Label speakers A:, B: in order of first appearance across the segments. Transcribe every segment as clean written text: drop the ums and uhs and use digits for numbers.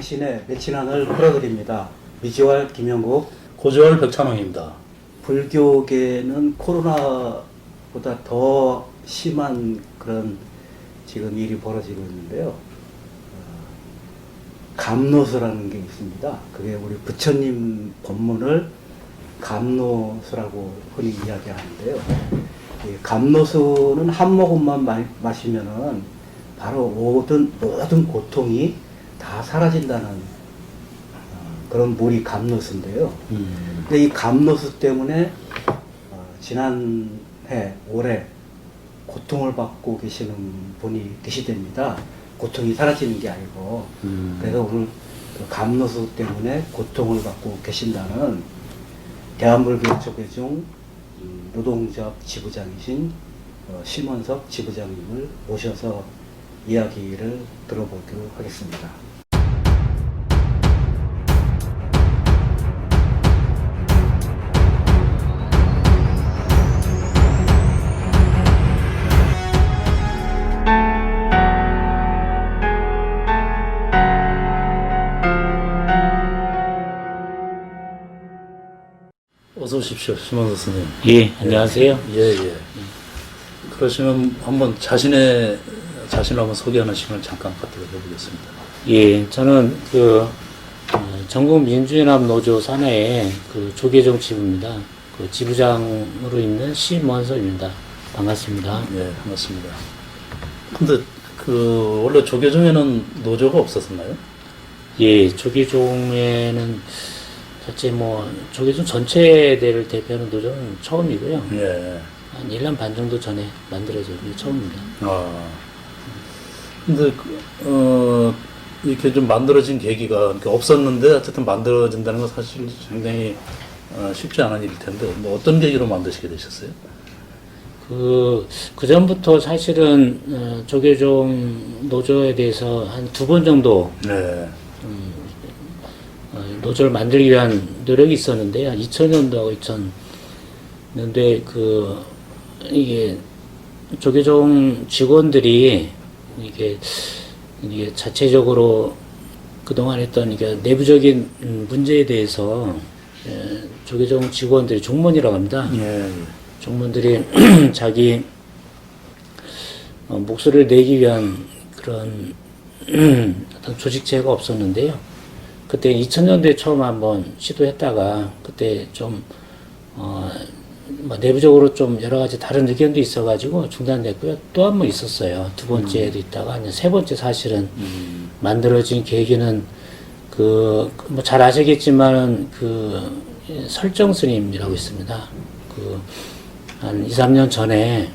A: 당신의 매친환을 풀어드립니다. 미지왈 김영국.
B: 고지월 백찬홍입니다.
A: 불교계는 코로나보다 더 심한 그런 지금 일이 벌어지고 있는데요. 감노수라는 게 있습니다. 그게 우리 부처님 법문을 감노수라고 흔히 이야기하는데요. 이 감노수는 한 모금만 마시면은 바로 모든 고통이 다 사라진다는 그런 물이 감노수인데요. 근데 이 감노수 때문에 지난해 올해 고통을 받고 계시는 분이 계시답니다. 고통이 사라지는 게 아니고. 그래서 오늘 그 감노수 때문에 고통을 받고 계신다는 대한불교 조계종 노동조합 지부장이신 심원석 지부장님을 모셔서 이야기를 들어보도록 하겠습니다.
B: 어서 오십시오, 심원석 스님.
C: 예, 안녕하세요.
B: 예. 그러시면 한번 자신을 한번 소개하는 시간을 잠깐 갖도록 해보겠습니다.
C: 예, 저는 전국민주연합 노조 산하의 조계종 지부입니다. 그 지부장으로 있는 심원석입니다. 반갑습니다.
B: 예, 반갑습니다. 근데 원래 조계종에는 노조가 없었나요?
C: 예, 조계종에는 실제 조계종 전체대를 대표하는 노조는 처음이고요.
B: 예.
C: 한 1년 반 정도 전에 만들어진 게 처음입니다.
B: 근데 이렇게 좀 만들어진 계기가 그러니까 없었는데 어쨌든 만들어진다는 건 사실 굉장히 쉽지 않은 일일 텐데 어떤 계기로 만드시게 되셨어요?
C: 그 전부터 사실은 조계종 노조에 대해서 한 2번 정도
B: 네.
C: 노조를 만들기 위한 노력이 있었는데요. 2000년도하고 2000년도에 이게 조계종 직원들이 이게 자체적으로 그동안 했던 이게 내부적인 문제에 대해서 조계종 직원들이 종문이라고 합니다.
B: 예.
C: 종문들이 자기 목소리를 내기 위한 그런 어떤 조직체가 없었는데요. 그때 2000년대에 처음 한번 시도했다가 그때 좀 내부적으로 좀 여러 가지 다른 의견도 있어가지고 중단됐고요. 또 한 번 있었어요. 2번째도 있다가 이제 3번째 사실은 만들어진 계기는 잘 아시겠지만은 설정 스님이라고 있습니다. 한 2, 3년 전에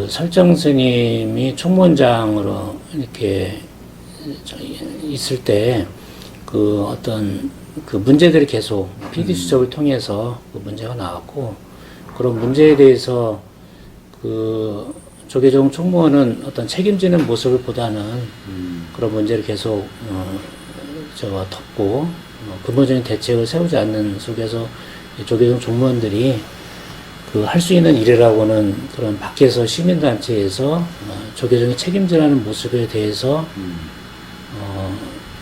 C: 설정 스님이 총무원장으로 이렇게 있을 때 어떤 문제들이 계속 PD 수첩을 통해서 문제가 나왔고, 그런 문제에 대해서 조계종 총무원은 어떤 책임지는 모습을 보다는 그런 문제를 계속 덮고 근본적인 대책을 세우지 않는 속에서 조계종 총무원들이 할 수 있는 일이라고는 그런 밖에서 시민단체에서 조계종이 책임지라는 모습에 대해서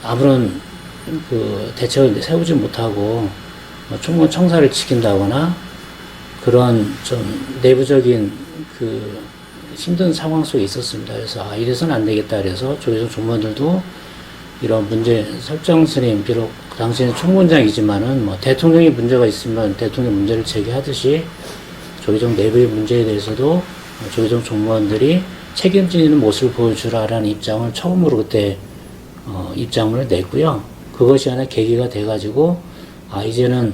C: 아무런 대책을 세우지 못하고 총무원 청사를 지킨다거나 그런 좀 내부적인 힘든 상황 속에 있었습니다. 그래서 이래서는 안 되겠다. 그래서 조계종 총무원들도 이런 문제 설정 스님 비록 그 당시에는 총무원장이지만은 대통령이 문제가 있으면 대통령 문제를 제기하듯이 조계종 내부의 문제에 대해서도 조계종 총무원들이 책임지는 모습을 보여주라라는 입장을 처음으로 그때 입장문을 냈고요. 그것이 하나 계기가 돼가지고 이제는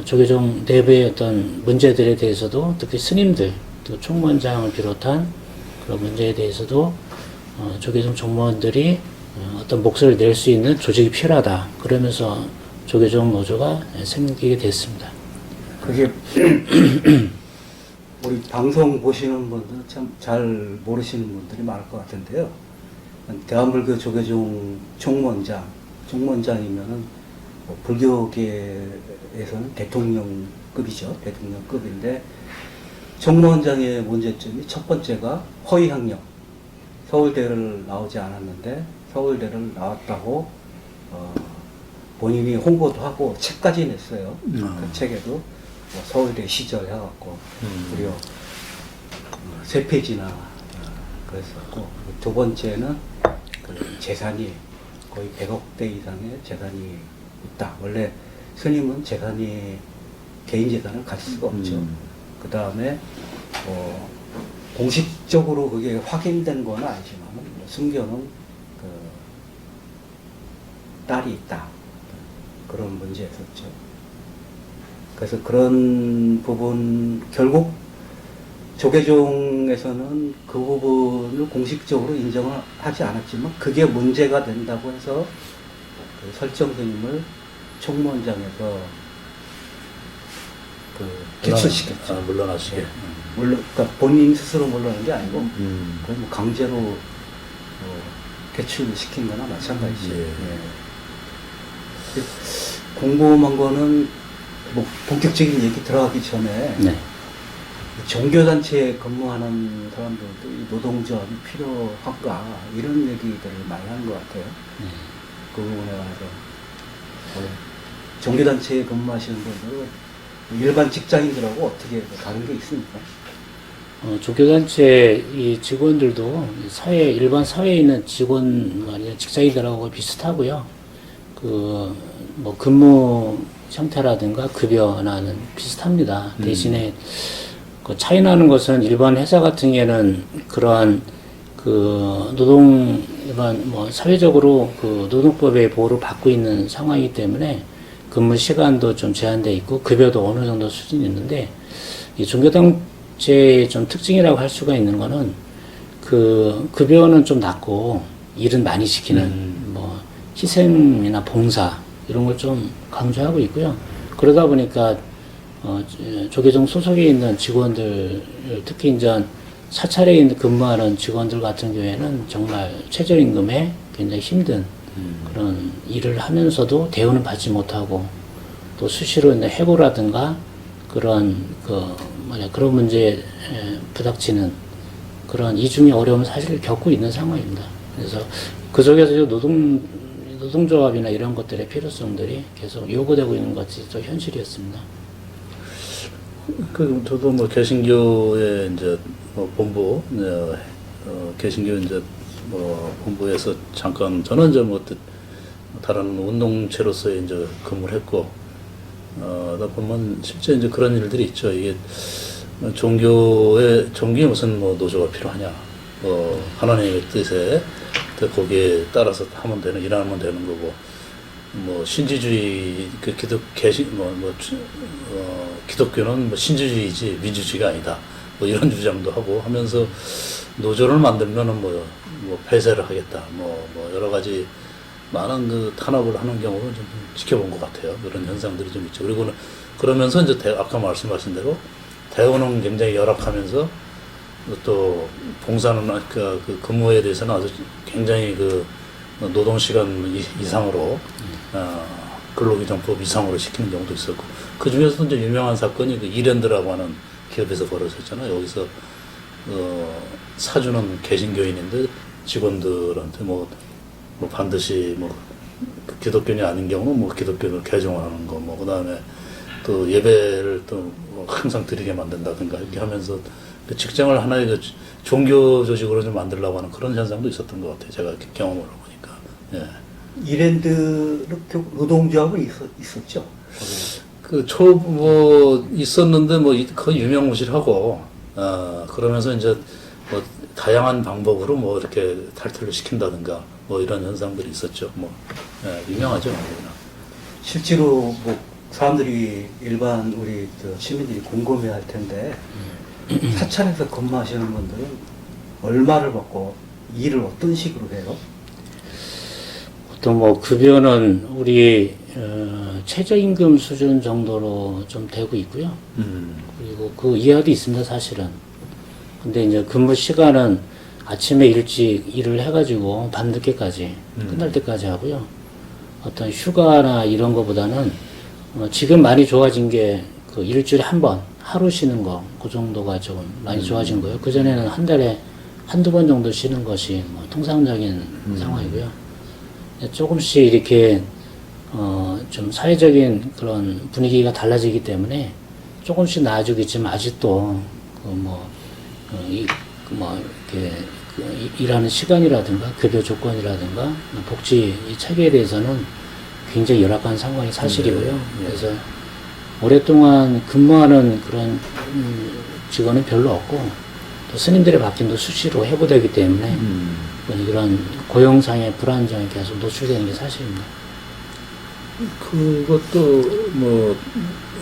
C: 조계종 내부의 어떤 문제들에 대해서도 특히 스님들 또 총무원장을 비롯한 그런 문제에 대해서도 조계종 총무원들이 어떤 목소리를 낼 수 있는 조직이 필요하다. 그러면서 조계종 노조가 생기게 됐습니다.
A: 그게 우리 방송 보시는 분들은 참 잘 모르시는 분들이 많을 것 같은데요. 대한불교 조계종 총무원장이면은 불교계에서는 대통령급이죠. 대통령급인데 총무원장의 문제점이 첫 번째가 허위학력. 서울대를 나오지 않았는데 서울대를 나왔다고 본인이 홍보도 하고 책까지 냈어요. 그 책에도 뭐 서울대 시절 해갖고 무려 3페이지나 그랬었고, 두 번째는 그 재산이 거의 100억대 이상의 재산이 있다. 원래 스님은 재산이 개인 재산을 가질 수가 없죠. 그 다음에 공식적으로 그게 확인된 건 아니지만 숨겨놓은 그 딸이 있다. 그런 문제였었죠. 그래서 그런 부분, 결국 조계종에서는 그 부분을 공식적으로 인정을 하지 않았지만 그게 문제가 된다고 해서 그 설정 스님을 총무원장에서 그 개출시켰죠.
B: 물러나시게.
A: 네. 물론, 그러니까 본인 스스로 물러난 게 아니고, 거의 뭐 강제로 개출시킨 거나 마찬가지죠. 예. 궁금한 거는, 뭐, 본격적인 얘기 들어가기 전에,
C: 네.
A: 종교단체에 근무하는 사람들도 이 노동조합이 필요한가, 이런 얘기들을 많이 하는 것 같아요. 그 부분에 관해서. 종교단체에 근무하시는 분들은 일반 직장인들하고 어떻게 다른 게 있습니까?
C: 조교단체 이 직원들도 일반 사회에 있는 직원, 아니면 직장인들하고 비슷하고요. 뭐 근무 형태라든가 급여나는 비슷합니다. 대신에 그 차이 나는 것은 일반 회사 같은 경우에는 그러한 일반 뭐 사회적으로 그 노동법의 보호를 받고 있는 상황이기 때문에 근무 시간도 좀 제한돼 있고 급여도 어느 정도 수준이 있는데, 이 종교단체의 좀 특징이라고 할 수가 있는 거는 그 급여는 좀 낮고 일은 많이 시키는 뭐 희생이나 봉사 이런 걸 좀 강조하고 있고요. 그러다 보니까 조계종 소속에 있는 직원들, 특히 이제 사찰에 근무하는 직원들 같은 경우에는 정말 최저임금에 굉장히 힘든 그런 일을 하면서도 대우는 받지 못하고, 또 수시로 이제 해고라든가 그런 그런 문제에 부닥치는 그런 이중의 어려움을 사실 겪고 있는 상황입니다. 그래서 그 속에서 노동조합이나 이런 것들의 필요성들이 계속 요구되고 있는 것이 또 현실이었습니다.
B: 저도 뭐 개신교의 이제 뭐 본부, 개신교 이제 뭐 본부에서 잠깐 저는 이제 뭐 다른 운동체로서의 이제 근무를 했고, 다 보면 실제 이제 그런 일들이 있죠. 이게 종교에 무슨 뭐 노조가 필요하냐, 뭐 하나님의 뜻에 거기에 따라서 하면 일하면 되는 거고, 뭐 신지주의 기독교는 뭐 신지주의지 민주주의가 아니다, 뭐 이런 주장도 하고 하면서 노조를 만들면은 뭐 폐쇄를 하겠다, 뭐 여러 가지 많은 그 탄압을 하는 경우를 좀 지켜본 것 같아요. 그런 현상들이 좀 있죠. 그리고는 그러면서 이제 아까 말씀하신 대로 대우는 굉장히 열악하면서 또 봉사는 그 근무에 대해서는 아주 굉장히 그 노동 시간 이상으로 근로기준법 이상으로 시키는 경우도 있었고, 그 중에서도 이제 유명한 사건이 그 이랜드라고 하는 기업에서 벌어졌잖아요. 여기서 사주는 개신교인인데 직원들한테 뭐 반드시 뭐 기독교인이 아닌 경우는 뭐 기독교를 개종하는 거, 뭐 그다음에 또 예배를 또 뭐 항상 드리게 만든다든가 이렇게 하면서 그 직장을 하나의 그 종교 조직으로 좀 만들려고 하는 그런 현상도 있었던 것 같아요. 제가 이렇게 경험을 해보니까. 예.
A: 이랜드 노동조합은 있었죠.
B: 뭐 있었는데 뭐 거의 유명무실하고, 그러면서 이제 뭐 다양한 방법으로 뭐 이렇게 탈퇴를 시킨다든가 뭐 이런 현상들이 있었죠. 뭐 유명하죠.
A: 실제로 뭐 사람들이 일반 우리 시민들이 궁금해할 텐데, 사찰에서 근무하시는 분들은 얼마를 받고 일을 어떤 식으로 해요?
C: 보통 뭐 급여는 우리 최저임금 수준 정도로 좀 되고 있고요. 그리고 그 이하도 있습니다, 사실은. 근데 이제 근무 시간은 아침에 일찍 일을 해가지고 밤늦게까지 끝날 때까지 하고요. 어떤 휴가나 이런 거보다는 지금 많이 좋아진 게 그 일주일에 한 번 하루 쉬는 거, 그 정도가 좀 많이 좋아진 거예요. 그전에는 한 달에 한두 번 정도 쉬는 것이 뭐 통상적인 상황이고요. 조금씩 이렇게 좀 사회적인 그런 분위기가 달라지기 때문에 조금씩 나아지고 있지만 아직도 이렇게 일하는 시간이라든가 급여 조건이라든가 복지 이 체계에 대해서는 굉장히 열악한 상황이 사실이고요. 그래서 오랫동안 근무하는 그런 직원은 별로 없고 또 스님들의 바뀜도 수시로 해고되기 때문에 이런 고용상의 불안정에 계속 노출되는 게 사실입니다.
B: 그것도 뭐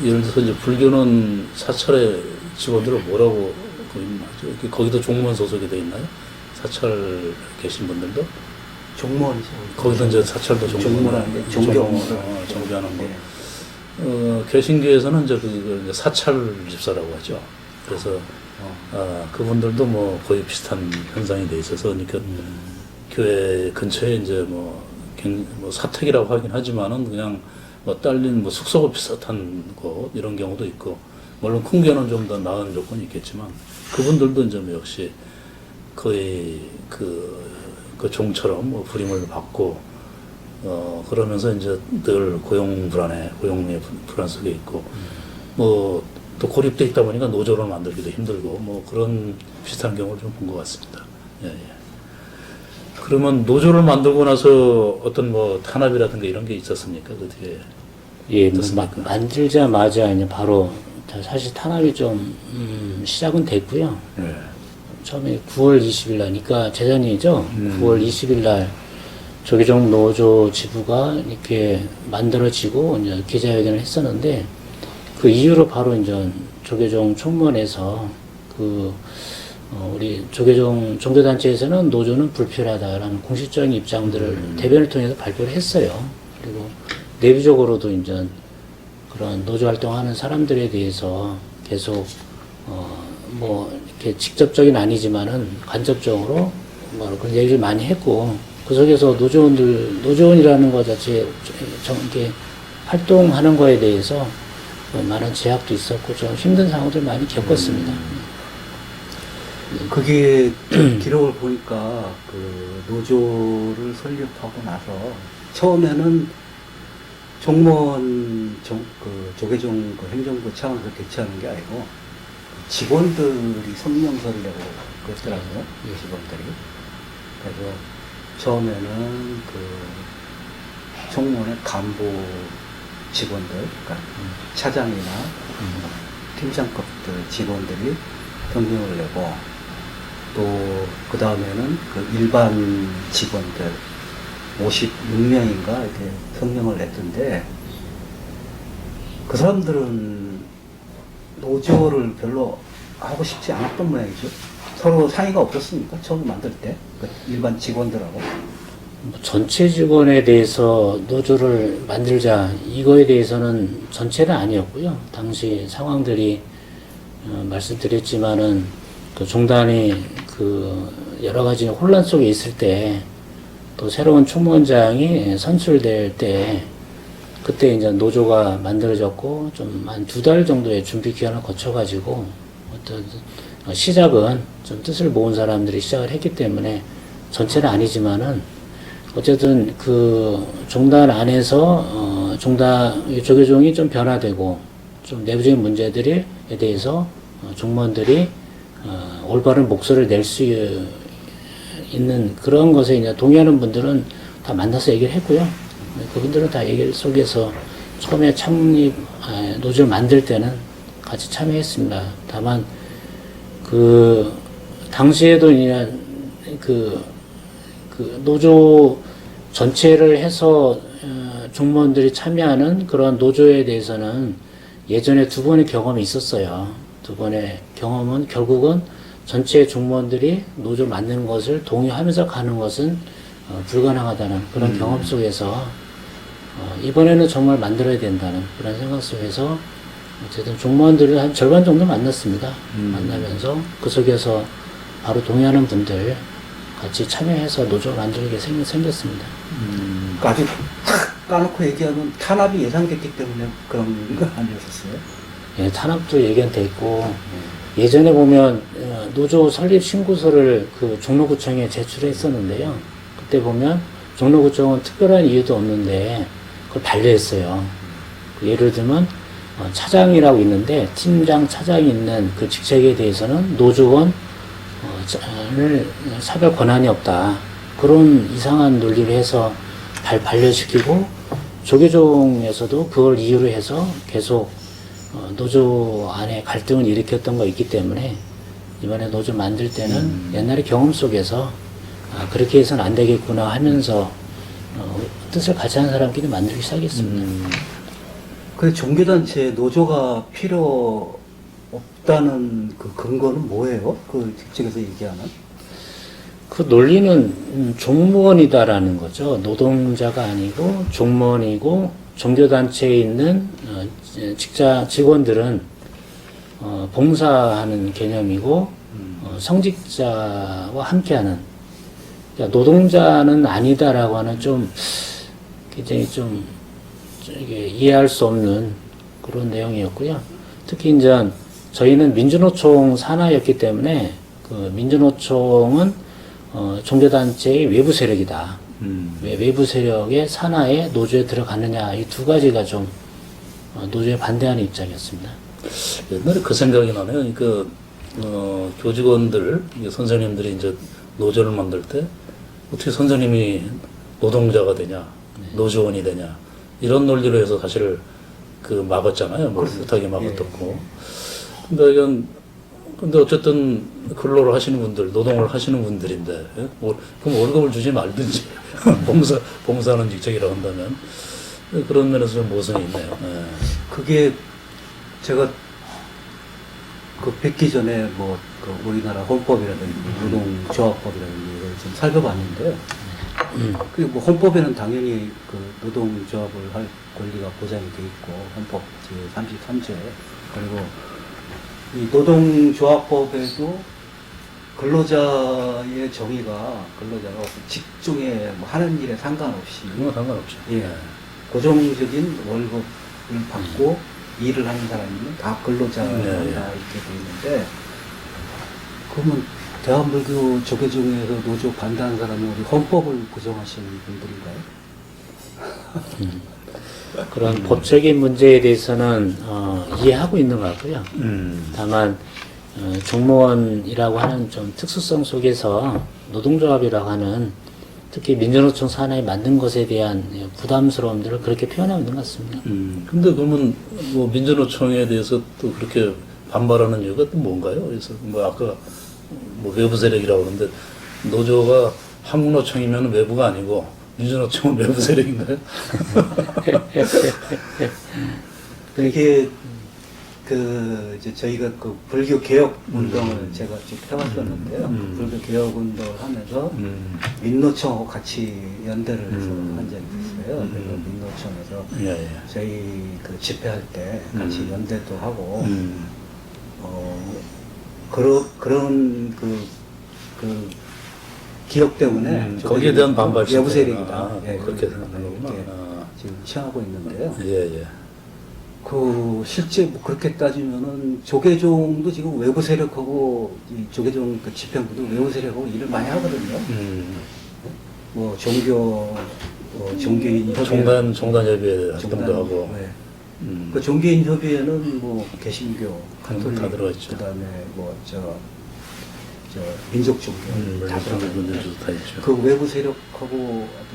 B: 예를 들어서 이제 불교는 사찰의 직원들을 뭐라고 부르나요? 거기도 종무원 소속이 돼 있나요? 사찰 계신 분들도?
A: 종무원이죠.
B: 거기도 이제 사찰도
A: 종무원인데
B: 정교하는 거. 개신교에서는 이제 그걸 이제 사찰 집사라고 하죠. 그래서 그분들도 뭐 거의 비슷한 현상이 돼 있어서 그러니까 교회 근처에 이제 뭐 사택이라고 하긴 하지만은 그냥 뭐 딸린 뭐 숙소가 비슷한 곳 이런 경우도 있고 물론 큰 교회는 좀 더 나은 조건이 있겠지만 그분들도 이제 뭐 역시 거의 그 종처럼 뭐 부림을 받고 그러면서 이제 늘 고용의 불안 속에 있고 뭐 또 고립돼 있다 보니까 노조를 만들기도 힘들고 뭐 그런 비슷한 경우를 좀 본 것 같습니다. 예, 예. 그러면 노조를 만들고 나서 어떤 뭐 탄압이라든가 이런 게 있었습니까? 그 뒤에?
C: 예, 만들자마자 이제 바로 사실 탄압이 좀 시작은 됐고요.
B: 네.
C: 처음에 9월 20일 날, 그러니까 재작년이죠. 9월 20일 날 조계종 노조 지부가 이렇게 만들어지고 이제 기자회견을 했었는데 그 이후로 바로 이제 조계종 총무원에서 우리 조계종 종교단체에서는 노조는 불필요하다라는 공식적인 입장들을 대변을 통해서 발표를 했어요. 그리고 내부적으로도 이제 그런 노조 활동하는 사람들에 대해서 계속 뭐 이렇게 직접적인 아니지만은 간접적으로 뭐 그런 얘기를 많이 했고 그 속에서 노조원이라는 것 자체 이렇게 활동하는 거에 대해서 많은 제약도 있었고 좀 힘든 상황들 많이 겪었습니다.
A: 그게 기록을 보니까 그 노조를 설립하고 나서 처음에는 종무원 조계종 행정부 차원에서 개최하는 게 아니고 직원들이 성명서를 내고 그랬더라고요. 직원들이. 그래서 처음에는 그 총무원의 간부 직원들, 그러니까 차장이나 팀장급들 직원들이 성명을 내고 또 그 다음에는 그 일반 직원들 56명인가 이렇게 성명을 냈던데 그 사람들은 노조를 별로 하고 싶지 않았던 모양이죠. 서로 상의가 없었으니까 처음 만들 때 그 일반 직원들하고.
C: 전체 직원에 대해서 노조를 만들자 이거에 대해서는 전체는 아니었고요. 당시 상황들이 말씀드렸지만은 그 종단이 그 여러 가지 혼란 속에 있을 때 또 새로운 총무원장이 선출될 때 그때 이제 노조가 만들어졌고 좀 한 2달 정도의 준비 기간을 거쳐가지고 어떤 시작은 좀 뜻을 모은 사람들이 시작을 했기 때문에 전체는 아니지만은 어쨌든 그 종단 안에서 조계종이 좀 변화되고 좀 내부적인 문제들에 대해서 종무원들이 올바른 목소리를 낼 수 있는 그런 것에 이제 동의하는 분들은 다 만나서 얘기를 했고요. 그분들은 다 얘기 속에서 처음에 노조를 만들 때는 같이 참여했습니다. 다만 그 당시에도 그냥 그 노조 전체를 해서 종무원들이 참여하는 그런 노조에 대해서는 예전에 2번의 경험이 있었어요. 2번의 경험은 결국은 전체 종무원들이 노조 만드는 것을 동의하면서 가는 것은 불가능하다는 그런 경험 속에서 이번에는 정말 만들어야 된다는 그런 생각 속에서 어쨌든 종무원들을 한 절반 정도 만났습니다. 만나면서 그 속에서 바로 동의하는 분들 같이 참여해서 노조 만들게 생겼습니다.
A: 아주 탁 까놓고 얘기하면 탄압이 예상됐기 때문에 그런 거 아니었었어요?
C: 예, 탄압도 예견돼 있고 예전에 보면 노조 설립 신고서를 그 종로구청에 제출했었는데요. 그때 보면 종로구청은 특별한 이유도 없는데 그걸 반려했어요. 예를 들면 차장이라고 있는데 팀장, 차장이 있는 그 직책에 대해서는 노조원을 차별 권한이 없다. 그런 이상한 논리를 해서 반려시키고 조계종에서도 그걸 이유로 해서 계속 노조 안에 갈등을 일으켰던 거 있기 때문에 이번에 노조 만들 때는 옛날의 경험 속에서 그렇게 해서는 안 되겠구나 하면서 뜻을 같이 하는 사람끼리 만들기 시작했습니다.
A: 그 종교단체에 노조가 필요 없다는 그 근거는 뭐예요? 그 직책에서 얘기하는?
C: 그 논리는 종무원이다라는 거죠. 노동자가 아니고 종무원이고 종교단체에 있는 직원들은 봉사하는 개념이고 성직자와 함께하는, 그러니까 노동자는 아니다라고 하는 좀 굉장히 좀 이게 이해할 수 없는 그런 내용이었고요. 특히 이제 저희는 민주노총 산하였기 때문에 그 민주노총은 종교단체의 외부 세력이다. 왜 외부 세력의 산하에 노조에 들어갔느냐, 이 두 가지가 좀 노조에 반대하는 입장이었습니다.
B: 옛날에 그 생각이 나네요. 그 교직원들, 선생님들이 이제 노조를 만들 때 어떻게 선생님이 노동자가 되냐, 노조원이 되냐, 이런 논리로 해서 사실 그 막았잖아요. 뭐 못하게 막았었고. 근데 어쨌든 근로를 하시는 분들, 노동을 하시는 분들인데, 그럼 월급을 주지 말든지 봉사하는 직책이라고 한다면 그런 면에서 좀 모순이 있네요. 네.
A: 그게 제가 그 뵙기 전에 뭐 그 우리나라 헌법이라든지 노동조합법이라든지 이걸 좀 살펴봤는데요. 그리고 뭐 헌법에는 당연히 그 노동조합을 할 권리가 보장이 돼 있고 헌법 제33조에, 그리고 이 노동조합법에도 근로자의 정의가 근로자가 어떤 직종에 뭐 하는 일에 상관없이
B: 그건 상관없죠.
A: 예, 고정적인 월급을 받고 일을 하는 사람이면 다 근로자다 이렇게 돼 있는데, 그러면 대한불교 조계종에서 노조 반대하는 사람은 우리 헌법을 부정하시는 분들인가요?
C: 그런 법적인 문제에 대해서는 이해하고 있는 것 같고요. 다만 종무원이라고 하는 좀 특수성 속에서 노동조합이라고 하는 특히 민주노총 산하에 만든 것에 대한 부담스러움들을 그렇게 표현하고 있는 것 같습니다.
B: 근데 그러면 뭐 민주노총에 대해서 또 그렇게 반발하는 이유가 또 뭔가요? 그래서 뭐 아까 뭐 외부 세력이라고 그러는데 노조가 한국노총이면 외부가 아니고 민주노총은 외부 세력인가요?
A: 그게 그 이제 저희가 그 불교 개혁 운동을 제가 쭉 해왔었는데요. 그 불교 개혁 운동을 하면서 민노총하고 같이 연대를 해서 한 적이 있어요. 그래서 민노총에서
B: 예.
A: 저희 그 집회할 때 같이 연대도 하고 그런 그 기억 때문에
B: 거기에 대한 반발
A: 외부 세력이다.
B: 예, 그렇게 생각하는구나.
A: 지금 취하고 있는데요.
B: 예.
A: 그 실제 뭐 그렇게 따지면은 조계종도 지금 외부 세력하고 이 조계종 그 집행부도 외부 세력하고 일을 많이 하거든요. 뭐 종교인 협의회,
B: 종단 협의회 활동도 하고.
A: 네. 그 종교인 협의회는 뭐 개신교, 가톨릭,
B: 다 들어있죠.
A: 그다음에 뭐 저 민족 종교 다 들어가
B: 분들도 다 있죠.
A: 그 외부 세력하고 아주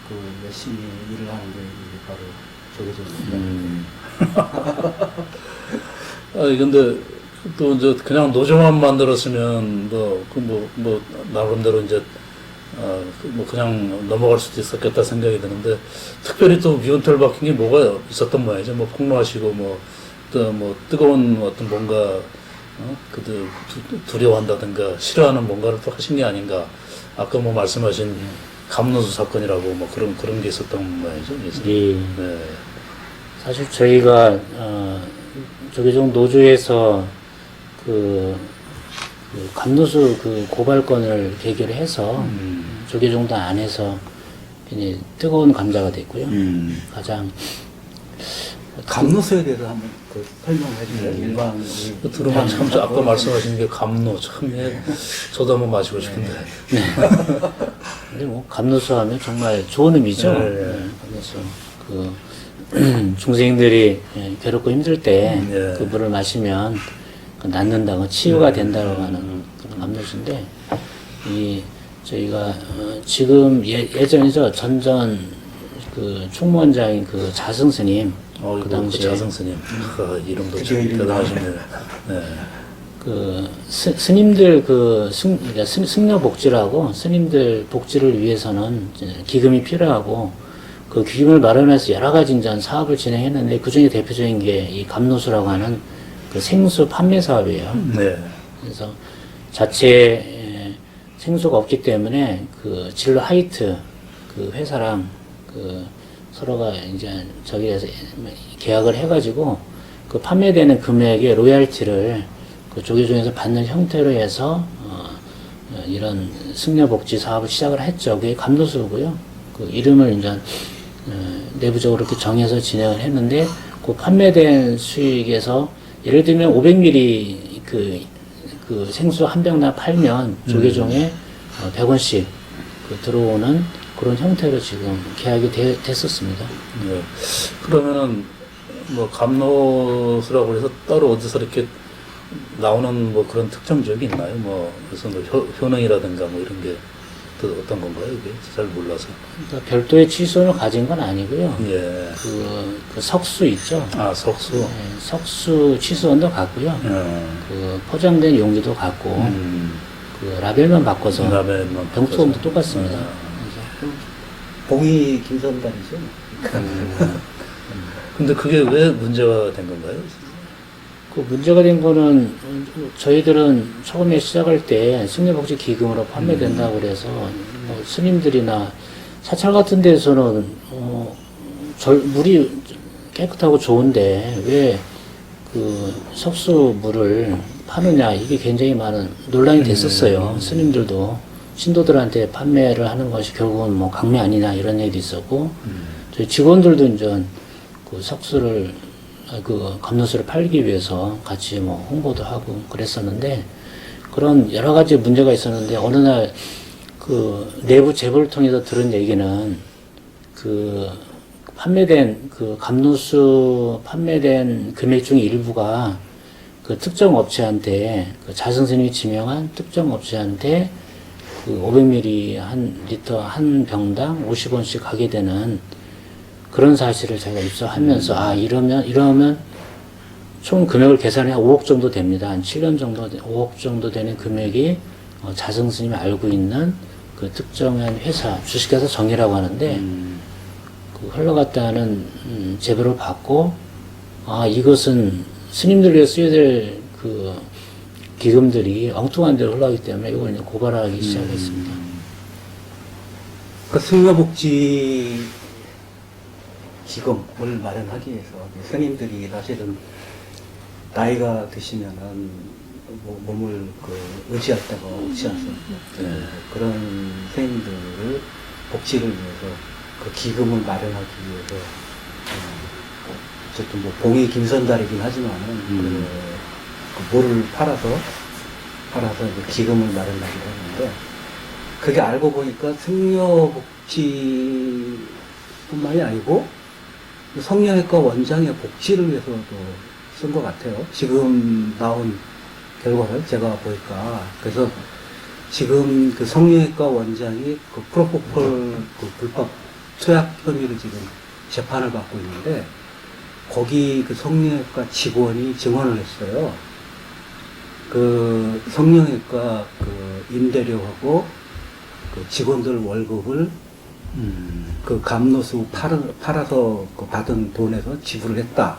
A: 그 열심히 일을 하는 게 이제 바로 조계종입니다.
B: 근데 또 이제 그냥 노조만 만들었으면 뭐 나름대로 이제 뭐 그냥 넘어갈 수도 있었겠다 생각이 드는데, 특별히 또 미운털 박힌 게 뭐가 있었던 모양이죠. 뭐 폭로하시고 또 뜨거운 어떤 뭔가 두려워한다든가 싫어하는 뭔가를 또 하신 게 아닌가. 아까 뭐 말씀하신 감노수 사건이라고 뭐 그런 게 있었던 모양이죠.
C: 예.
B: 네.
C: 사실 저희가 조계종 노조에서 그 감노수 그 고발건을 계결해서 조계종단 안에서 굉장히 뜨거운 감자가 됐고요. 가장
A: 감노수에 대해서 한번 그 설명해 주세요. 일반
B: 들으면 참 아까 말씀하신 게 감노 참 저도 한번 마시고 싶은데.
C: 근데 뭐 감노수 하면 정말 좋은 의미죠.
B: 네.
C: 네, 감노수. 그 중생들이 괴롭고 힘들 때 그
B: 네.
C: 물을 마시면 그 낫는다고 치유가 된다고 하는 그런 감노수인데 이 저희가 지금 예전이죠 전전 그 총무원장인 그 자승 스님 그 당시에
B: 자성 스님 이름도
A: 그게
B: 참
A: 이름이
B: 대단하시네요. 네.
C: 그 스님들 그 그러니까 승려 복지라고 스님들 복지를 위해서는 이제 기금이 필요하고 그 기금을 마련해서 여러 가지 이제 사업을 진행했는데 그 중에 대표적인 게 이 감노수라고 하는 그 생수 판매 사업이에요.
B: 네.
C: 그래서 자체 생수가 없기 때문에 그 진로 하이트 그 회사랑 그 서로가 이제 저기에서 계약을 해가지고 그 판매되는 금액의 로얄티를 그 조계종에서 받는 형태로 해서 이런 승려복지 사업을 시작을 했죠. 그게 감노수고요. 그 이름을 이제 내부적으로 이렇게 정해서 진행을 했는데 그 판매된 수익에서 예를 들면 500ml 그 생수 한 병당 팔면 조계종에 100원씩 그 들어오는 그런 형태로 지금 계약이 됐었습니다.
B: 네. 그러면은 뭐 감노수라고 해서 따로 어디서 이렇게 나오는 뭐 그런 특정 지역이 있나요? 뭐 그래서 뭐 효능이라든가 뭐 이런 게 어떤 건가요? 이게 잘 몰라서.
C: 그러니까 별도의 취소를 가진 건 아니고요.
B: 예.
C: 그 석수 있죠.
B: 아 석수.
C: 네, 석수 취소원도 갖고요. 그 포장된 용기도 갖고 그 라벨만 바꿔서
B: 라벨만
C: 병뚜껑도 똑같습니다.
A: 봉이 김선달이죠.
B: 근데 그게 왜 문제가 된 건가요?
C: 그 문제가 된 거는 저희들은 처음에 시작할 때 승려복지 기금으로 판매된다고 그래서 뭐 스님들이나 사찰 같은 데서는 물이 깨끗하고 좋은데 왜 그 석수 물을 파느냐 이게 굉장히 많은 논란이 됐었어요. 스님들도 신도들한테 판매를 하는 것이 결국은 뭐 강매 아니냐 이런 얘기도 있었고 저희 직원들도 이제 그 석수를 그 감노수를 팔기 위해서 같이 뭐 홍보도 하고 그랬었는데 그런 여러 가지 문제가 있었는데 어느 날 그 내부 제보를 통해서 들은 얘기는 그 판매된 그 감노수 판매된 금액 중에 일부가 그 특정 업체한테 그 자승스님이 지명한 특정 업체한테 그 500ml 한 리터 한 병당 50원씩 가게 되는 그런 사실을 제가 입수하면서 이러면 총 금액을 계산해 5억 정도 됩니다. 한 7년 정도 5억 정도 되는 금액이 자승스님이 알고 있는 그 특정한 회사 주식회사 정의라고 하는데 그 흘러갔다는 제보를 받고 이것은 스님들 위해 쓰여야 될 그 기금들이 엉뚱한 데로 흘러가기 때문에 이걸 이제 고발하기 시작했습니다.
A: 그 승려복지 기금을 마련하기 위해서 스님들이 사실은 나이가 드시면은 몸을 의지할 데가 없지 않습니까? 그런 스님들을 복지를 위해서 그 기금을 마련하기 위해서 어쨌든 뭐 봉이 김선달이긴 하지만은 그 물을 팔아서 이제 기금을 마련하기도 했는데 그게 알고 보니까 승려복지뿐만이 아니고 성형외과 원장의 복지를 위해서도 쓴 것 같아요. 지금 나온 결과를 제가 보니까 그래서 지금 그 성형외과 원장이 그 프로포폴 그 불법 투약 혐의로 지금 재판을 받고 있는데 거기 그 성형외과 직원이 증언을 했어요. 그 성형외과 그 임대료하고 그 직원들 월급을 그 감노수 팔아서 그 받은 돈에서 지불을 했다.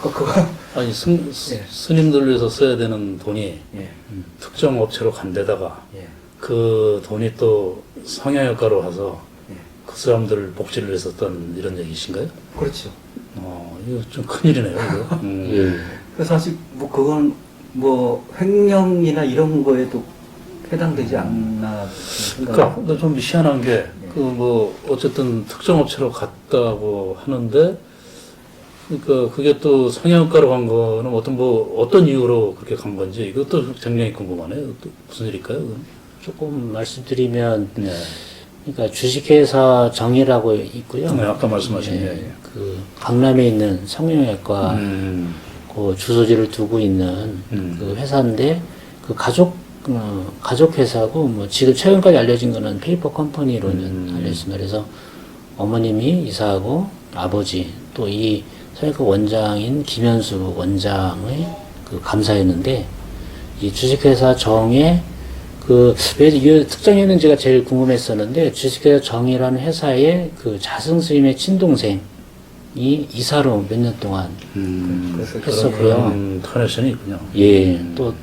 A: 그거
B: 아니 스님들 위해서 써야 되는 돈이
A: 예.
B: 특정 업체로 간 데다가
A: 예.
B: 그 돈이 또 성형외과로 가서
A: 예.
B: 그 사람들 복지를 위해서 썼던 이런 얘기신가요?
A: 그렇죠.
B: 이거 좀 큰일이네요, 이거.
A: 그래서 사실 뭐 그건 뭐 횡령이나 이런 거에도 해당되지 않나
B: 그러니까
A: 생각을.
B: 근데 좀 희한한 게 그 뭐 어쨌든 특정 업체로 갔다고 하는데 그러니까 그게 또 성형외과로 간 거는 어떤 이유로 그렇게 간 건지 이것도 굉장히 궁금하네요. 또 무슨 일일까요? 그건?
C: 조금 말씀드리면,
B: 네.
C: 그러니까 주식회사 정의라고 있고요.
B: 네, 아까 말씀하신
C: 예,
B: 예.
C: 그 강남에 있는 성형외과 그 주소지를 두고 있는 그 회사인데 그 가족 회사고 뭐 지금 최근까지 알려진 거는 페이퍼 컴퍼니로는 알려졌습니다. 그래서 어머님이 이사하고 아버지 또 이 성형외과 원장인 김현수 원장의 그 감사였는데 이 주식회사 정의 왜 이 특정했는지가 제일 궁금했었는데 주식회사 정의라는 회사의 그 자승 스님의 친동생이 이사로 몇 년 동안 했었고요.
B: 커넥션이 있군요.
C: 예, 또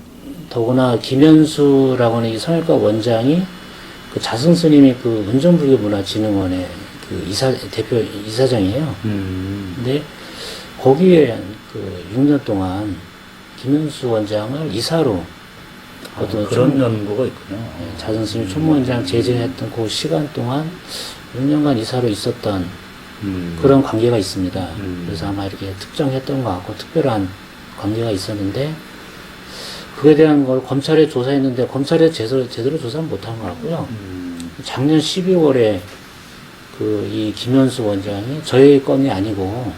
C: 더구나 김현수라고 하는 이 성형외과 원장이 그 자승 스님이 그 운전불교문화진흥원의 그 대표 이사장이에요. 근데 거기에 그 6년 동안 김현수 원장을 이사로
B: 그런 연구가 있군요.
C: 자승스님 총무원장 제재했던 그 시간 동안 6년간 이사로 있었던 그런 관계가 있습니다. 그래서 아마 이렇게 특정했던 것 같고 특별한 관계가 있었는데 그에 대한 걸 검찰에 조사했는데 검찰에 제대로 조사는 못한 것 같고요. 작년 12월에 그 이 김현수 원장이 저희 건이 아니고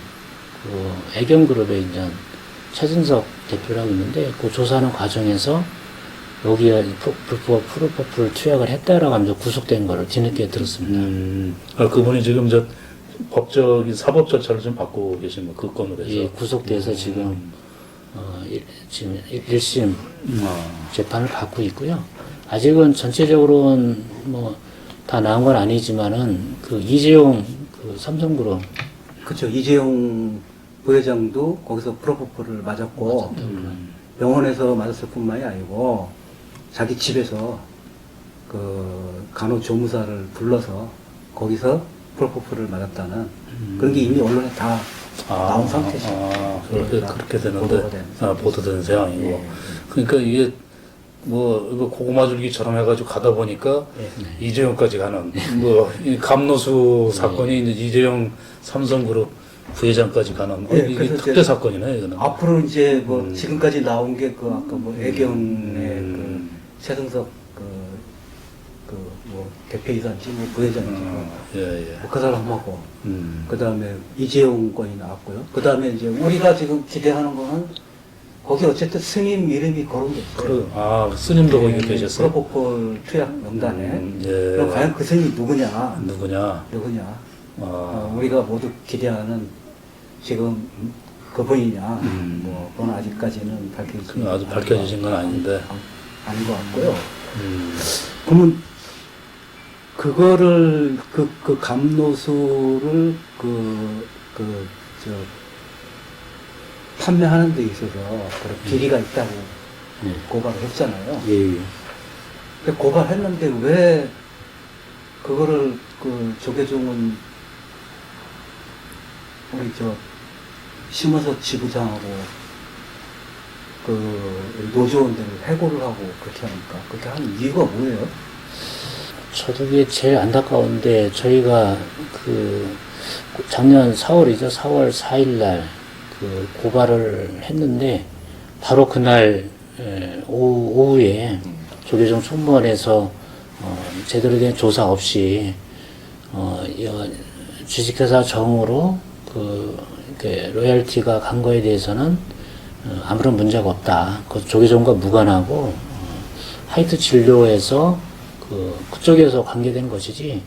C: 그 애경그룹의 이제 최진석 대표라고 있는데 그 조사하는 과정에서 여기에 불법 프로포폴을 투약을 했다라고 하면서 구속된 거를 뒤늦게 들었습니다.
B: 그분이 지금 법적인 사법 절차를 좀 받고 계신 그 건으로 해서.
C: 예, 구속돼서 지금 지금 1심 재판을 받고 있고요. 아직은 전체적으로는 뭐 다 나온 건 아니지만은 그 이재용 그 삼성그룹
A: 그렇죠. 이재용 부회장도 거기서 프로포폴을 맞았고 병원에서 맞았을 뿐만이 아니고 자기 집에서 그 간호조무사를 불러서 거기서 프로포폴을 맞았다는 그런 게 이미 언론에 다 나온 상태죠.
B: 그렇게 되는데 보도된 상황이고.
A: 예.
B: 그러니까 이게 뭐 이거 고구마 줄기처럼 해가지고 가다 보니까 이재용까지 가는 이 감노수 사건이 이제 이재용 삼성그룹 부회장까지 가는
A: 예,
B: 이게
A: 그래서
B: 특대 사건이네 이거는.
A: 앞으로 이제 뭐 지금까지 나온 게 그 아까 뭐 애경의 그 최승석 뭐 대표이사인지 뭐 부회장인지 뭐 그 사람하고 그 다음에 이재용 건이 나왔고요. 그 다음에 이제 우리가 지금 기대하는 거는 거기 어쨌든 스님 이름이 거론돼 있어요.
B: 스님도 거기 계셨어요.
A: 프로포폴 투약 명단에.
B: 예.
A: 그럼 과연 그 스님이 누구냐?
B: 누구냐?
A: 우리가 모두 기대하는 지금 그분이냐? 뭐 그건 아직까지는
B: 아직 밝혀지신 건 아닌데.
A: 아닌 것 같고요. 그러면 그거를 그 감노수를 판매하는 데 있어서 그런 비리가 있다고 고발을 했잖아요.
C: 예.
A: 근데 고발했는데 왜 그거를 그 조계종은 우리 심어서 지부장하고 그 노조원들을 해고를 하고 그렇게 하니까 그렇게 하는 이유가 뭐예요?
C: 저도 이게 제일 안타까운데 저희가 그 작년 4월이죠. 4월 4일 날 그 고발을 했는데 바로 그날 오후에 조계종 총무원에서 제대로 된 조사 없이 주식회사 정으로 이렇게 로열티가 간 거에 대해서는 아무런 문제가 없다. 그 조계종과 무관하고 하이트 진료에서 그쪽에서 관계된 것이지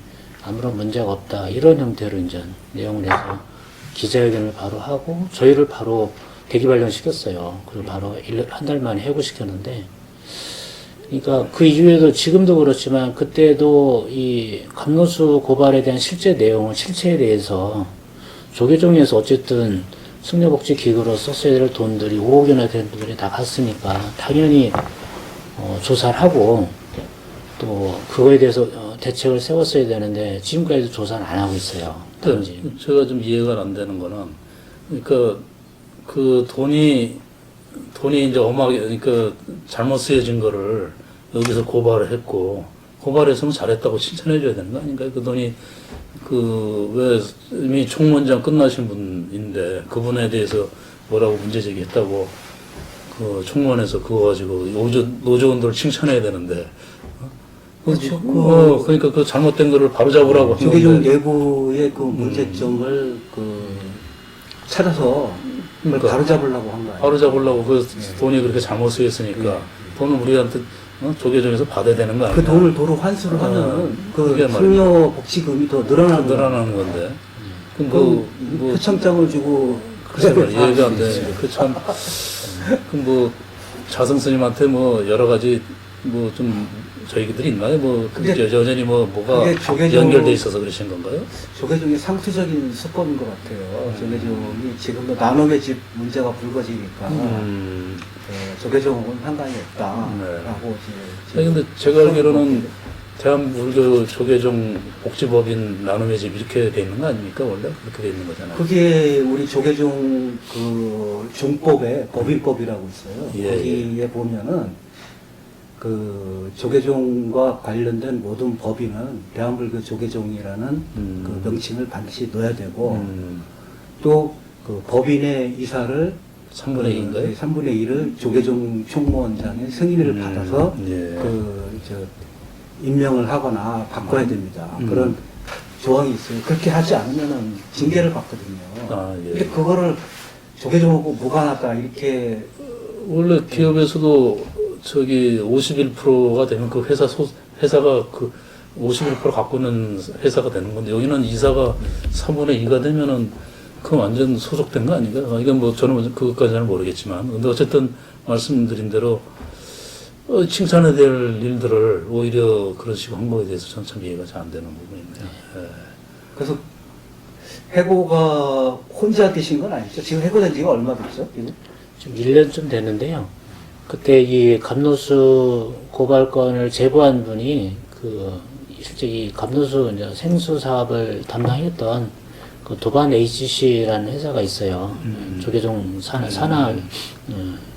C: 아무런 문제가 없다. 이런 형태로 이제 내용을 해서 기자회견을 바로 하고 저희를 바로 대기 발령시켰어요. 그리고 바로 한 달 만에 해고시켰는데 그러니까 그 이후에도 지금도 그렇지만 그때도 이 감노수 고발에 대한 실체에 대해서 조계종에서 어쨌든 승려복지기구로 썼어야 될 돈들이 5억이나 되는 돈들이 다 갔으니까 당연히 조사를 하고 또 그거에 대해서 대책을 세웠어야 되는데 지금까지도 조사는 안 하고 있어요.
B: 제가 좀 이해가 안 되는 거는 그러니까 그 돈이 이제 그러니까 잘못 쓰여진 거를 여기서 고발을 했고 고발했으면 잘했다고 칭찬해 줘야 되는 거 아닌가요? 그 돈이 왜 이미 총무원장 끝나신 분인데 그분에 대해서 뭐라고 문제 제기했다고 그 총무원에서 그거 가지고 노조원들을 칭찬해야 되는데
A: 그렇죠.
B: 그러니까 그 잘못된 거를 바로 잡으라고 한
A: 조계종
B: 건데.
A: 내부의 그 문제점을 찾아서 그걸
B: 그러니까.
A: 바로 잡으려고 한 거예요.
B: 바로 잡으려고 그 돈이 그렇게 잘못 쓰였으니까 돈을 우리한테 조계종에서 받아야 되는 거 아니야?
A: 그 돈을 도로 환수를 하면
B: 그게
A: 그
B: 말이야.
A: 상여 복지금이 더 늘어나는 거예요.
B: 늘어나는 건데. 그럼
A: 그 표창장을 주고
B: 글쎄
A: 그걸
B: 말이야, 이해가 안
A: 다
B: 되는데. 그 참, 그럼 뭐, 자성 스님한테 뭐, 여러 가지, 뭐, 좀, 저희들이 있나요? 뭐,
A: 근데
B: 여전히 뭐가
A: 그게 조계종-
B: 연결돼 있어서 그러신 건가요?
A: 조계종의 상투적인 수법인 것 같아요. 조계종이 지금도 나눔의 집 문제가 불거지니까 조계종은 상관이 없다라고
B: 아니, 근데 제가 알기로는 대한불교 조계종 복지법인 나눔의 집 이렇게 돼 있는 거 아닙니까? 원래? 그렇게 돼 있는 거잖아요.
A: 그게 우리 조계종 종법에 법인법이라고 있어요.
B: 예,
A: 거기에 보면은 그 조계종과 관련된 모든 법인은 대한불교 조계종이라는 그 명칭을 반드시 넣어야 되고 또 그 법인의 이사를
B: 3분의 2인가요?
A: 3분의 1을 조계종 총무원장의 승인을 받아서
B: 예.
A: 임명을 하거나 바꿔야 됩니다. 그런 조항이 있어요. 그렇게 하지 않으면은 징계를 받거든요.
B: 아, 예.
A: 근데 그거를 조계종하고 무관하다 이렇게
B: 원래 기업에서도 저기 51%가 되면 그 회사가 그 51% 갖고 있는 회사가 되는 건데 여기는 이사가 3분의 2가 되면은 그 완전 소속된 거 아닌가? 이건 뭐 저는 그것까지는 모르겠지만 근데 어쨌든 말씀드린 대로 칭찬해야 될 일들을 오히려 그런 식으로 한 거에 대해서 저는 참 이해가 잘 안 되는 부분입니다. 예.
A: 그래서 해고가 혼자 되신 건 아니죠? 지금 해고된 지가 얼마 됐죠? 지금?
C: 좀 1년쯤 됐는데요. 그때 이 감노수 고발건을 제보한 분이 실제 이 감노수 이제 생수 사업을 담당했던 그 도반 HC라는 회사가 있어요. 조계종 산하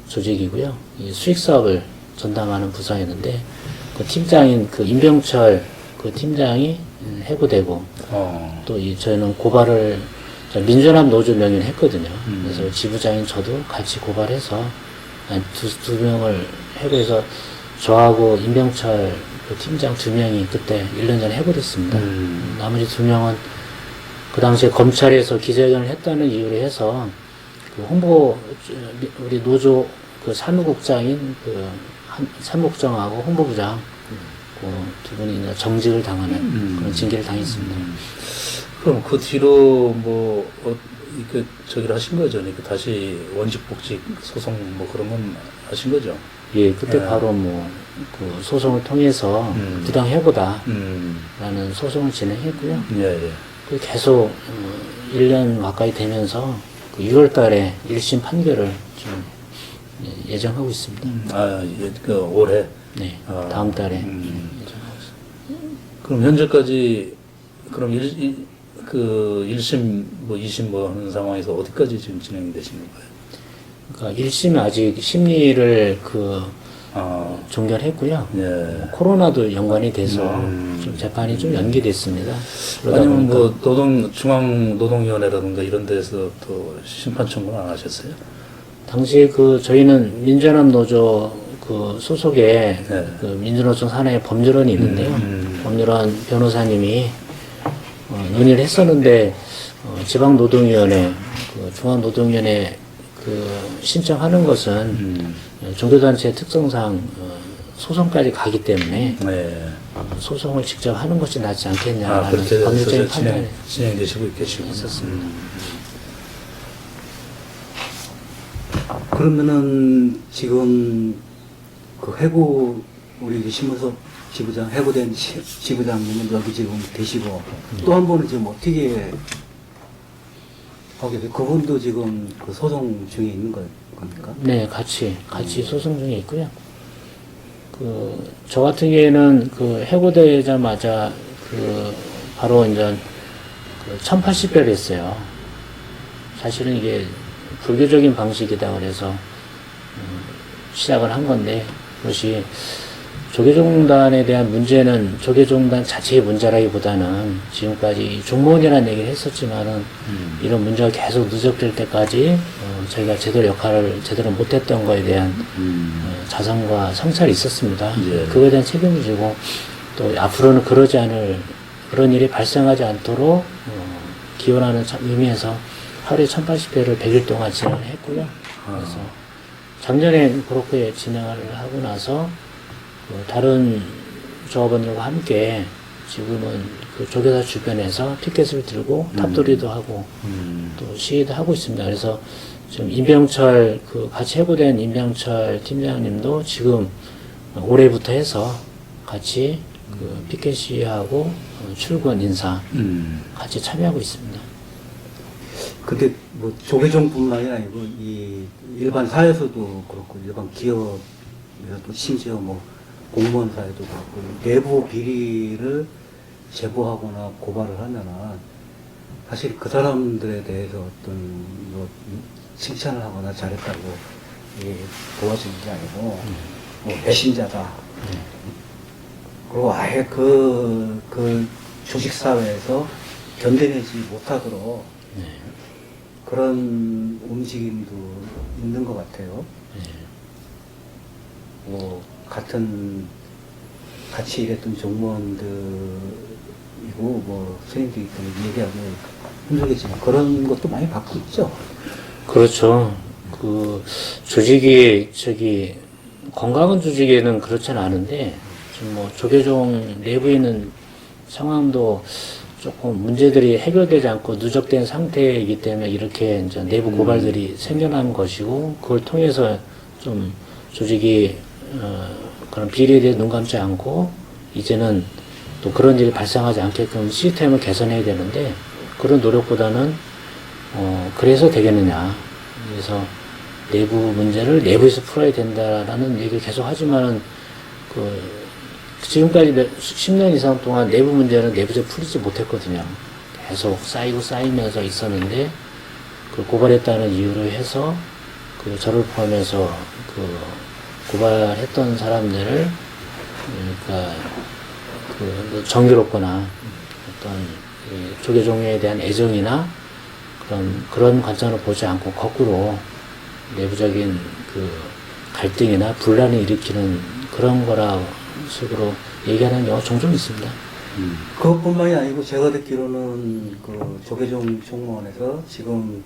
C: 조직이고요. 이 수익 사업을 전담하는 부서였는데 그 팀장인 그 임병철 그 팀장이 해고되고 또 저희는 고발을 민주연합 노조 명의를 했거든요. 그래서 지부장인 저도 같이 고발해서 두 명을 해고해서 저하고 임병철 그 팀장 2명이 그때 1년 전에 해고됐습니다. 나머지 2명은 그 당시에 검찰에서 기자회견을 했다는 이유로 해서 그 우리 노조 그 사무국장인 사무국장하고 홍보부장 그 두 분이 이제 정직을 당하는 그런 징계를 당했습니다.
B: 그럼 그 뒤로 뭐 이렇게 저기를 하신 거죠? 이렇게 다시 원직복직 소송 뭐 그런 건 하신 거죠?
C: 예, 그때
B: 예.
C: 바로 그 소송을 통해서 부당 해고다라는 소송을 진행했고요.
B: 예, 예.
C: 그 계속 1년 가까이 되면서 그 6월 달에 1심 판결을 좀 예정하고 있습니다.
B: 그 올해.
C: 네,
B: 아,
C: 다음 달에 예정하고 있습니다.
B: 그럼 현재까지 그럼 1심 뭐 2심 뭐 하는 상황에서 어디까지 지금 진행이 되시는 거예요?
C: 그러니까 1심은 아직 심리를 종결했고요.
B: 예.
C: 코로나도 연관이 돼서 좀 재판이 좀 연기됐습니다. 그러다
B: 아니면
C: 보니까
B: 뭐 중앙노동위원회라든가 이런 데서 또 심판 청구는 안 하셨어요?
C: 당시 저희는 민주연합 노조 그 소속에
B: 네.
C: 그 민주노총 산하의 법률원이 있는데요. 법률원 변호사님이 논의를 했었는데 지방노동위원회, 중앙노동위원회 신청하는 것은 종교단체의 특성상 소송까지 가기 때문에
B: 네.
C: 소송을 직접 하는 것이 낫지 않겠냐라는
B: 그렇게
C: 법률적인
B: 해서
C: 판단이
B: 진행되시고 계시고
C: 있었습니다.
A: 그러면은 지금 그 해고 우리 신문섭 지부장 해고된 지부장님은 여기 지금 계시고 또 한 분은 지금 어떻게 하게 돼? 그분도 지금 그 소송 중에 있는 겁니까?
C: 네, 같이 소송 중에 있고요. 저 같은 경우에는 해고되자마자 바로 이제 1080배를 했어요. 사실은 이게 불교적인 방식이다 그래서 시작을 한 건데 그것이 조계종단에 대한 문제는 조계종단 자체의 문제라기보다는 지금까지 종무원이라는 얘기를 했었지만은 이런 문제가 계속 누적될 때까지 저희가 역할을 제대로 못했던 거에 대한 자성과 성찰이 있었습니다.
B: 예.
C: 그거에 대한 책임을 지고 또 앞으로는 그러지 않을 그런 일이 발생하지 않도록 기원하는 의미에서 하루에 1080회를 100일 동안 진행을 했고요. 그래서 작년에 그렇게 진행을 하고 나서 다른 조합원들과 함께 지금은 그 조계사 주변에서 피켓을 들고 탑돌이도 하고 또 시위도 하고 있습니다. 그래서 지금 임병철 그 같이 해고된 임병철 팀장님도 지금 올해부터 해서 같이 그 피켓 시위하고 출근 인사 같이 참여하고 있습니다.
A: 근데 뭐 조계종뿐만이 아니고 이 일반 사회에서도 그렇고 일반 기업에서도 심지어 뭐 공무원 사회도 그렇고 내부 비리를 제보하거나 고발을 하면은 사실 그 사람들에 대해서 어떤 뭐 칭찬을 하거나 잘했다고 도와주는 게 아니고 뭐 배신자다. 그리고 아예 그 주식사회에서 견뎌내지 못하도록 그런 움직임도 있는 것 같아요. 뭐 같이 일했던 종무원들이고 뭐 선생님들이 얘기하면 힘들겠지만 그런 것도 많이 받고 있죠.
C: 그렇죠. 그 조직이 건강한 조직에는 그렇지는 않은데 지금 뭐 조계종 내부에 있는 상황도 조금 문제들이 해결되지 않고 누적된 상태이기 때문에 이렇게 이제 내부 고발들이 생겨난 것이고 그걸 통해서 좀 조직이 그런 비리에 대해 눈 감지 않고 이제는 또 그런 일이 발생하지 않게끔 시스템을 개선해야 되는데 그런 노력보다는 그래서 되겠느냐. 그래서 내부 문제를 내부에서 풀어야 된다라는 얘기를 계속 하지만은 지금까지 10년 이상 동안 내부 문제는 내부적으로 풀리지 못했거든요. 계속 쌓이면서 있었는데 그 고발했다는 이유로 해서 저를 포함해서 고발했던 사람들을 그러니까 정의롭거나 어떤 조계종에 대한 애정이나 그런 관점으로 보지 않고 거꾸로 내부적인 갈등이나 분란을 일으키는 그런 거라 식으로 얘기하는 경우가 종종 있습니다.
A: 그것뿐만이 아니고 제가 듣기로는 그 조계종 총무원에서 지금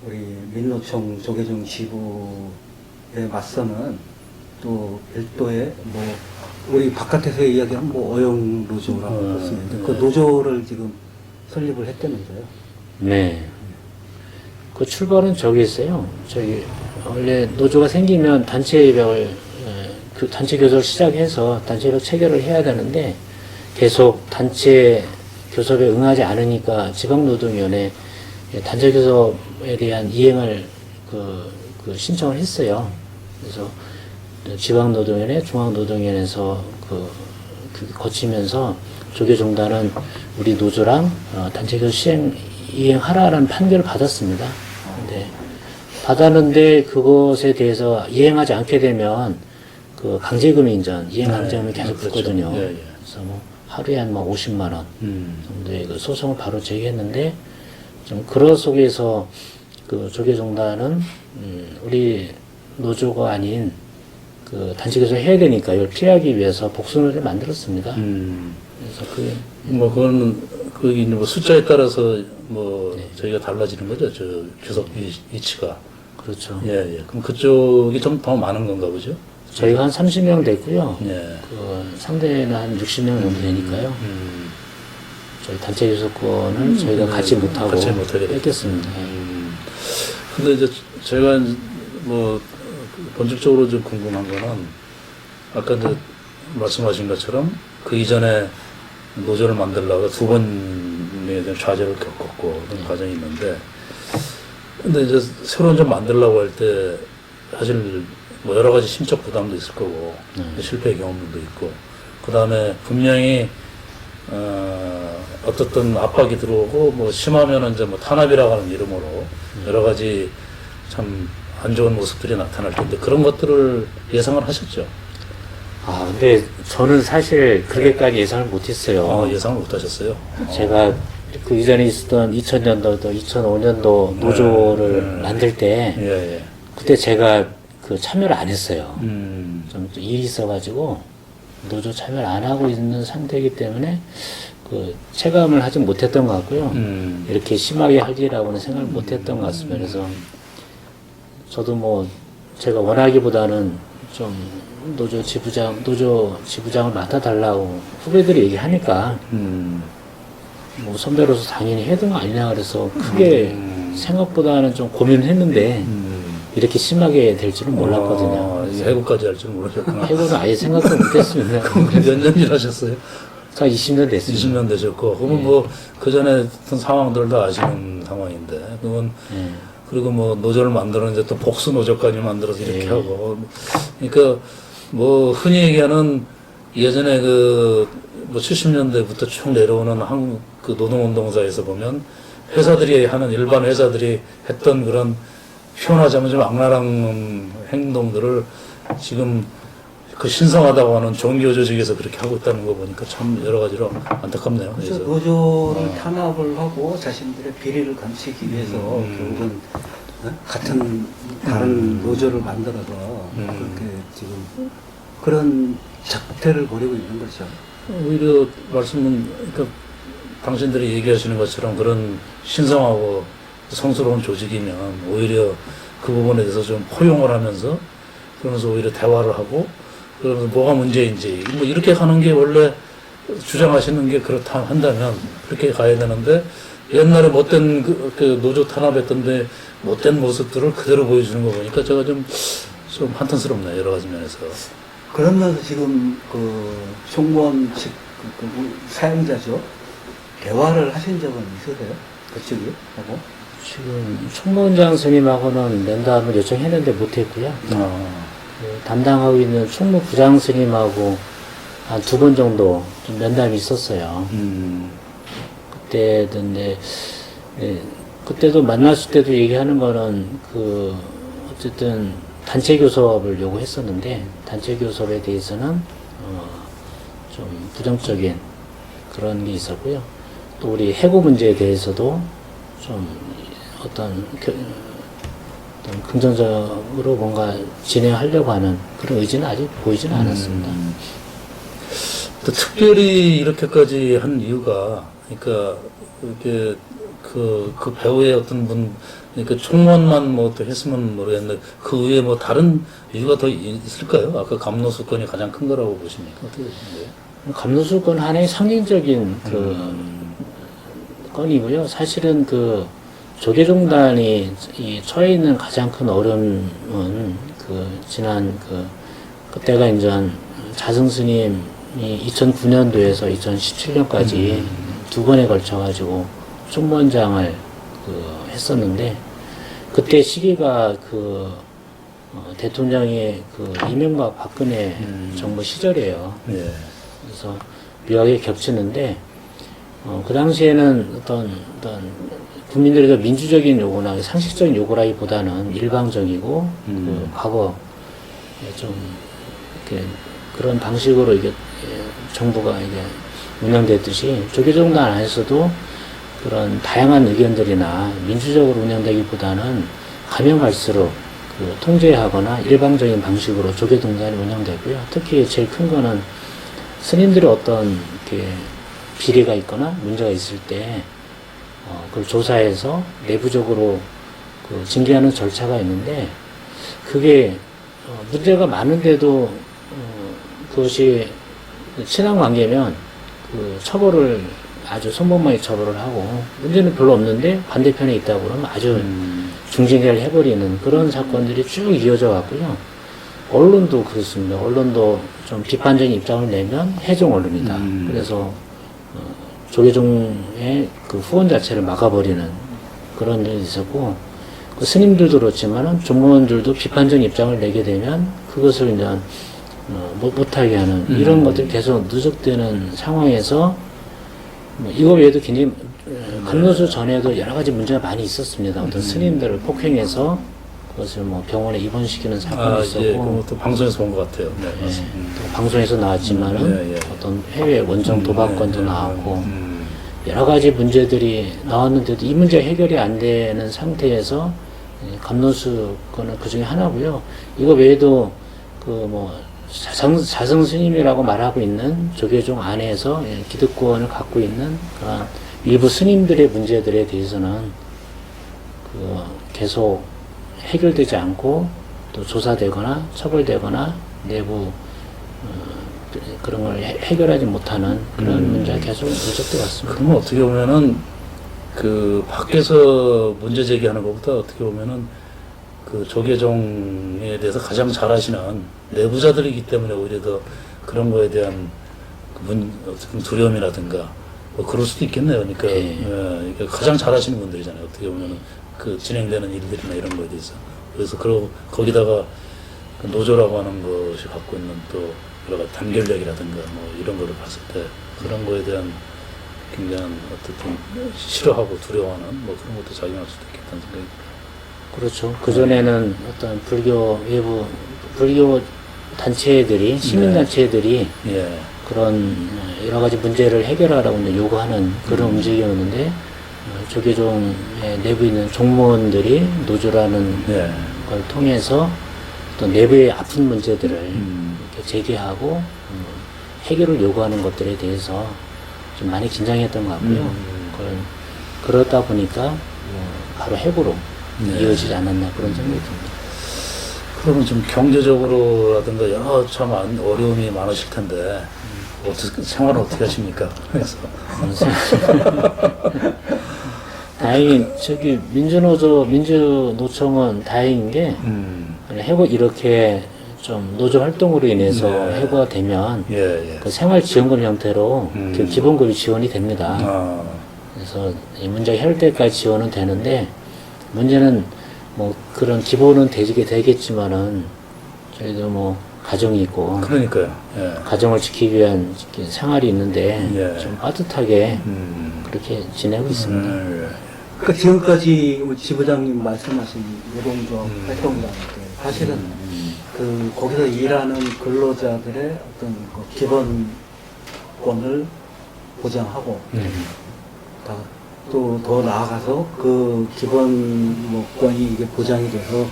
A: 우리 민노총 조계종 지부에 맞서는 또 별도의 뭐 우리 바깥에서 이야기하는 뭐 어용 노조라고 볼 수 있는데 그 노조를 지금 설립을 했다면서요?
C: 네. 그 출발은 저기 있어요. 원래 노조가 생기면 단체협약을 그 단체 교섭을 시작해서 단체협약 체결을 해야 되는데 계속 단체 교섭에 응하지 않으니까 지방노동위원회 단체 교섭에 대한 이행을 신청을 했어요. 그래서 지방노동위원회, 중앙노동위원회에서 거치면서 조계종단은 우리 노조랑 단체 교섭 이행하라라는 판결을 받았습니다. 근데 받았는데 그것에 대해서 이행하지 않게 되면 강제금융전, 이행 강제금이 계속 붙거든요.
B: 그렇죠.
C: 그래서 뭐 하루에 한 50만 원 정도의 소송을 바로 제기했는데 좀 그런 속에서 조계종단은 우리 노조가 아닌 단체 교섭 해야 되니까 이걸 피하기 위해서 복수를 만들었습니다. 그래서
B: 그거는 뭐 숫자에 따라서
C: 네.
B: 저희가 달라지는 거죠. 교섭 위치가.
C: 그렇죠.
B: 예. 그럼 그쪽이 좀 더 많은 건가 보죠?
C: 저희가 한 30명 됐고요.
B: 예.
C: 상대는 한 60명 정도 되니까요. 저희 단체 교섭권을 저희가 갖지 못하고 뺏겼습니다.
B: 근데 이제 제가 뭐 본질적으로 좀 궁금한 거는 아까 이제 말씀하신 것처럼 그 이전에 노조를 만들려고 2번에 대한 좌절을 겪었고 그런 과정이 있는데 근데 이제 새로 좀 만들려고 할 때 사실 뭐 여러 가지 심적 부담도 있을 거고 실패 경험도 있고 그 다음에 분명히 어떻든 압박이 들어오고 뭐 심하면은 이제 뭐 탄압이라고 하는 이름으로 여러 가지 참 안 좋은 모습들이 나타날 텐데 그런 것들을 예상을 하셨죠?
C: 근데 저는 사실 그렇게까지 예상을 못했어요.
B: 예상을 못 하셨어요?
C: 제가 그 이전에 있었던 2000년도, 2005년도 노조를 만들 때
B: 예.
C: 그때 제가 참여를 안 했어요. 좀 일이 있어가지고 노조 참여를 안 하고 있는 상태이기 때문에 그 체감을 하지 못했던 것 같고요. 이렇게 심하게 하리라고는 생각을 못했던 것 같습니다. 그래서 저도 뭐 제가 원하기보다는 좀 노조 지부장을 맡아달라고 후배들이 얘기하니까 뭐 선배로서 당연히 해야 되는 거 아니냐 그래서 크게 생각보다는 좀 고민을 했는데 이렇게 심하게 될 줄은 몰랐거든요.
B: 해고까지 할 줄 모르셨구나.
C: 해고는 아예 생각도 못했습니다.
B: 몇 년 일하셨어요?
C: 한 20년 됐습니다.
B: 20년 되셨고, 그러면 뭐, 그 전에 어떤 상황들도 아시는 상황인데, 그건, 그리고 뭐, 노조를 만들었는데 또 복수 노조까지 만들어서 이렇게 하고, 그러니까, 뭐, 흔히 얘기하는 예전에 뭐 70년대부터 쭉 내려오는 한국 그 노동운동사에서 보면, 회사들이 하는, 일반 회사들이 했던 그런, 표현하자면 좀 악랄한 행동들을 지금 그 신성하다고 하는 종교 조직에서 그렇게 하고 있다는 거 보니까 참 여러 가지로 안타깝네요.
A: 그래서 노조를 탄압을 하고 자신들의 비리를 감추기 위해서 결국은 같은 다른 노조를 만들어서 그렇게 지금 그런 작태를 벌이고 있는 거죠.
B: 오히려 말씀은 그러니까 당신들이 얘기하시는 것처럼 그런 신성하고 성스러운 조직이면 오히려 그 부분에 대해서 좀 포용을 하면서 그러면서 오히려 대화를 하고 그러면서 뭐가 문제인지 뭐 이렇게 가는 게 원래 주장하시는 게 그렇다 한다면 그렇게 가야 되는데 옛날에 못된 그 노조 탄압했던데 못된 모습들을 그대로 보여주는 거 보니까 제가 좀 한탄스럽네요. 여러 가지 면에서.
A: 그러면서 지금 그 총무원 측 사용자죠. 대화를 하신 적은 있으세요? 그쪽이 하고?
C: 지금 총무원장 스님하고는 면담을 요청했는데 못했고요. 그 담당하고 있는 총무부장 스님하고 한 2번 정도 좀 면담이 있었어요. 그때도 그때도 만났을 때도 얘기하는 거는 그 어쨌든 단체 교섭을 요구했었는데 단체 교섭에 대해서는 좀 부정적인 그런 게 있었고요. 또 우리 해고 문제에 대해서도 좀 어떤 긍정적으로 뭔가 진행하려고 하는 그런 의지는 아직 보이지는 않았습니다.
B: 또 특별히 이렇게까지 한 이유가, 그러니까, 이렇게, 그 배우의 어떤 분, 그러니까 총무원만 뭐 또 했으면 모르겠는데, 그 외에 뭐 다른 이유가 더 있을까요? 아까 감노수건이 가장 큰 거라고 보십니까? 어떻게 보시는데요?
C: 감노수건 하나의 상징적인 건이고요. 사실은 조계종단이 이 처해 있는 가장 큰 어려움은 그때가 이제 자승스님이 2009년도에서 2017년까지 2번에 걸쳐가지고 총무원장을 했었는데 그때 시기가 대통령의 이명박 박근혜 정부 시절이에요.
B: 예.
C: 그래서 묘하게 겹치는데 그 당시에는 어떤 국민들에게 민주적인 요구나 상식적인 요구라기보다는 일방적이고 과거 좀 이렇게 그런 방식으로 이게 정부가 이게 운영됐듯이 조계종단 안에서도 그런 다양한 의견들이나 민주적으로 운영되기보다는 가면 갈수록 통제하거나 일방적인 방식으로 조계종단이 운영되고요. 특히 제일 큰 거는 스님들의 어떤 이렇게 비리가 있거나 문제가 있을 때 그걸 조사해서 내부적으로 징계하는 절차가 있는데 그게 문제가 많은데도 그것이 친한 관계면 처벌을 아주 손범망이 처벌을 하고 문제는 별로 없는데 반대편에 있다고 그러면 아주 중징계를 해버리는 그런 사건들이 쭉 이어져 왔고요. 언론도 그렇습니다. 언론도 좀 비판적인 입장을 내면 해종 언론이다. 그래서 조계종의 후원 자체를 막아버리는 그런 일이 있었고 스님들도 그렇지만은 종무원들도 비판적인 입장을 내게 되면 그것을 이제 못하게 하는 이런 것들이 계속 누적되는 상황에서 이거 외에도 굉장히 감노수 전에도 여러 가지 문제가 많이 있었습니다. 어떤 스님들을 폭행해서 그것을 병원에 입원시키는 사건이 있었고,
B: 예, 그것도 방송에서 본 것 같아요. 네,
C: 또 방송에서 나왔지만은 어떤 해외 원정 도박건도 나왔고 여러 가지 문제들이 나왔는데도 이 문제 해결이 안 되는 상태에서 감노수 건은 그 중에 하나고요. 이거 외에도 자성 스님이라고 말하고 있는 조계종 안에서 기득권을 갖고 있는 그런 일부 스님들의 문제들에 대해서는 계속 해결되지 않고 또 조사되거나 처벌되거나 내부 그런 걸 해결하지 못하는 그런 문제가 계속 누적돼 왔습니다.
B: 그러면 어떻게 보면은 그 밖에서 문제 제기하는 것보다 어떻게 보면은 그 조계종에 대해서 가장 잘 아시는 내부자들이기 때문에 오히려 더 그런 거에 대한 어떤 두려움이라든가 뭐 그럴 수도 있겠네요. 그러니까, 그러니까 가장 잘 아시는 분들이잖아요. 어떻게 보면은 그 진행되는 일들이나 이런 거에 대해서. 그래서 거기다가 그 노조라고 하는 것이 갖고 있는 또 여러 가지 단결력이라든가 뭐 이런 거를 봤을 때 그런 거에 대한 굉장한 어떻든 싫어하고 두려워하는 뭐 그런 것도 작용할 수도 있겠다는 생각이 들어요.
C: 그렇죠. 그전에는 어떤 외부 불교 단체들이, 시민단체들이
B: 예.
C: 그런 여러 가지 문제를 해결하라고 요구하는 그런 움직임이었는데, 조계종의 내부에 있는 종무원들이 노조라는
B: 예.
C: 걸 통해서 또 내부의 아픈 문제들을 이렇게 제기하고 해결을 요구하는 것들에 대해서 좀 많이 긴장했던 것 같고요. 그러다 보니까 바로 해고로 이어지지 않았나 그런 생각이 듭니다.
B: 그러면 좀 경제적으로라든가 여러 참 어려움이 많으실 텐데 어떻게 생활은 어떻게 하십니까? 그래서
C: 다행히 저기 민주노총은 다행인 게 해고 이렇게 좀 노조 활동으로 인해서
B: 네.
C: 해고가 되면
B: 예.
C: 그 생활지원금 형태로 그 기본급이 지원이 됩니다.
B: 아.
C: 그래서 이 문제가 해결될 때까지 지원은 되는데 문제는 뭐 그런 기본은 되겠지만은 저희도 뭐 가정이 있고
B: 그러니까요. 예.
C: 가정을 지키기 위한 생활이 있는데
B: 예.
C: 좀 빠듯하게 그렇게 지내고 있습니다.
A: 그러니까 지금까지 우리 지부장님 말씀하신 노동조합 활동이라는 게 사실은 그 거기서 일하는 근로자들의 어떤 그 기본권을 보장하고 또 더 나아가서 그 기본권이 이게 보장이 돼서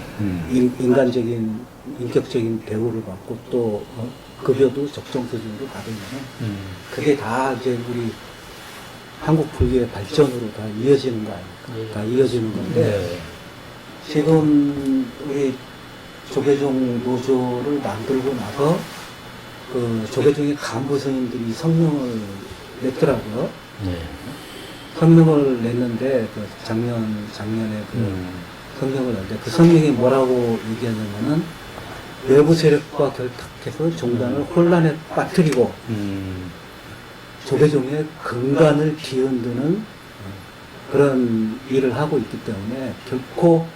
A: 인간적인 인격적인 대우를 받고 또 급여도 적정 수준으로 받으면 그게 다 이제 우리 한국 불교의 발전으로 다 이어지는 거 아닙니까? 다 이어지는 건데
B: 네.
A: 지금 우리 조계종 노조를 만들고 나서 그 조계종의 간부 스님들이 성명을 냈더라고요.
C: 네.
A: 성명을 냈는데 그 작년에 그 성명을 냈는데 그 성명이 뭐라고 얘기하냐면은 외부 세력과 결탁해서 종단을 혼란에 빠뜨리고 조계종의 근간을 뒤흔드는 그런 일을 하고 있기 때문에 결코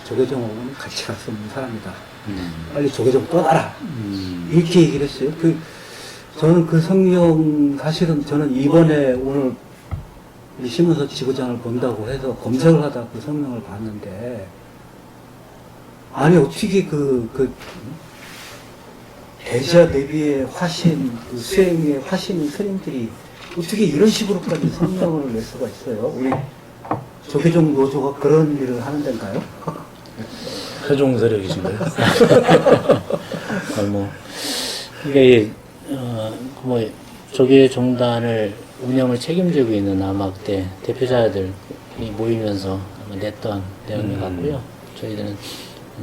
A: 조계종하고는 같이 갈 수 없는 사람이다. 빨리 조계종 떠나라. 이렇게 얘기를 했어요. 저는 그 성명 사실은 저는 이번에 오늘 이 신문서 지부장을 본다고 해서 검색을 하다 그 성명을 봤는데 아니 어떻게 대자 내비의 화신, 그 수행의 화신 스님들이 어떻게 이런 식으로까지 성명을 낼 수가 있어요? 우리 조계종 노조가 그런 일을 하는 데인가요?
B: 회종 세력이신가요?
C: 이게 뭐 조계종단을 운영을 책임지고 있는 아마 그때 대표자들이 모이면서 아마 냈던 내용인 것 같고요. 저희들은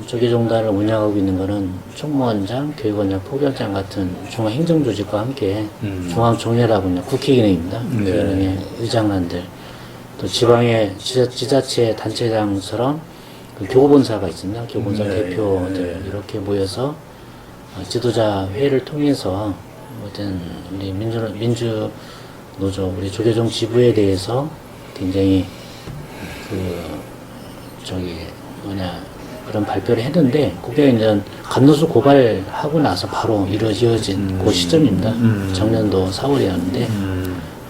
C: 조계종단을 운영하고 있는 것은 총무원장, 교육원장, 포교원장 같은 중앙행정조직과 함께 중앙종회라고 있는 국회 기능입니다. 국회 기능의 의장관들, 또 지방의 지자체 단체장처럼 그 교보본사가 있습니다. 교보본사 대표들 이렇게 모여서 지도자 회의를 통해서 어떤 우리 민주노조 우리 조계종 지부에 대해서 굉장히 그런 발표를 했는데 그게 이제 간노수 고발하고 나서 바로 이루어진 그 시점입니다. 작년도 4월이었는데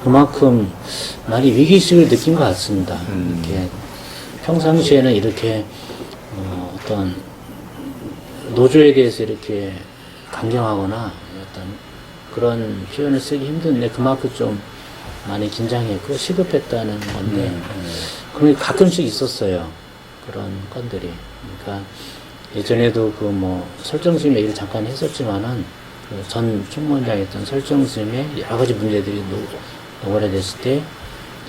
C: 그만큼 많이 위기의식을 느낀 것 같습니다. 이렇게 평상시에는 이렇게 어떤 노조에 대해서 이렇게 강경하거나 어떤 그런 표현을 쓰기 힘든데 그만큼 좀 많이 긴장했고 시급했다는 건데 그런 게 가끔씩 있었어요. 그런 건들이. 그러니까 예전에도 그 뭐 설정스님 얘기를 잠깐 했었지만은 그 전 총무원장이었던 설정스님의 여러 가지 문제들이 노골화됐을 때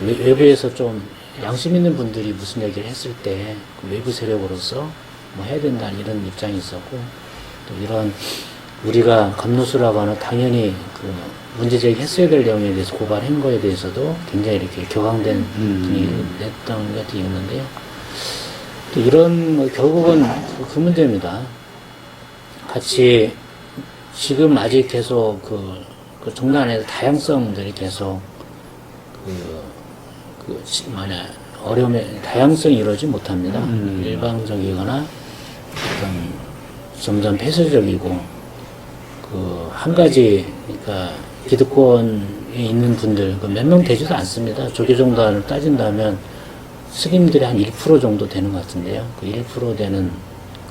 C: 외부에서 좀 양심 있는 분들이 무슨 얘기를 했을 때 그 외부 세력으로서 뭐 해야 된다는 이런 입장이 있었고 또 이런 우리가 감노수라고 하는 당연히 그 문제 제기했어야 될 내용에 대해서 고발한 거에 대해서도 굉장히 이렇게 격앙된 분위기를 냈던 것도 있는데요. 또 이런 결국은 그 문제입니다. 같이 지금 아직 계속 그 종단에서 다양성들이 계속 만약 어려움에 다양성이 이루어지지 못합니다. 일방적이거나 어떤 점점 폐쇄적이고 그 한 가지 그러니까 기득권에 있는 분들 그 몇 명 되지도 않습니다. 조계종단을 따진다면 스님들이 한 1% 정도 되는 것 같은데요. 그 1% 되는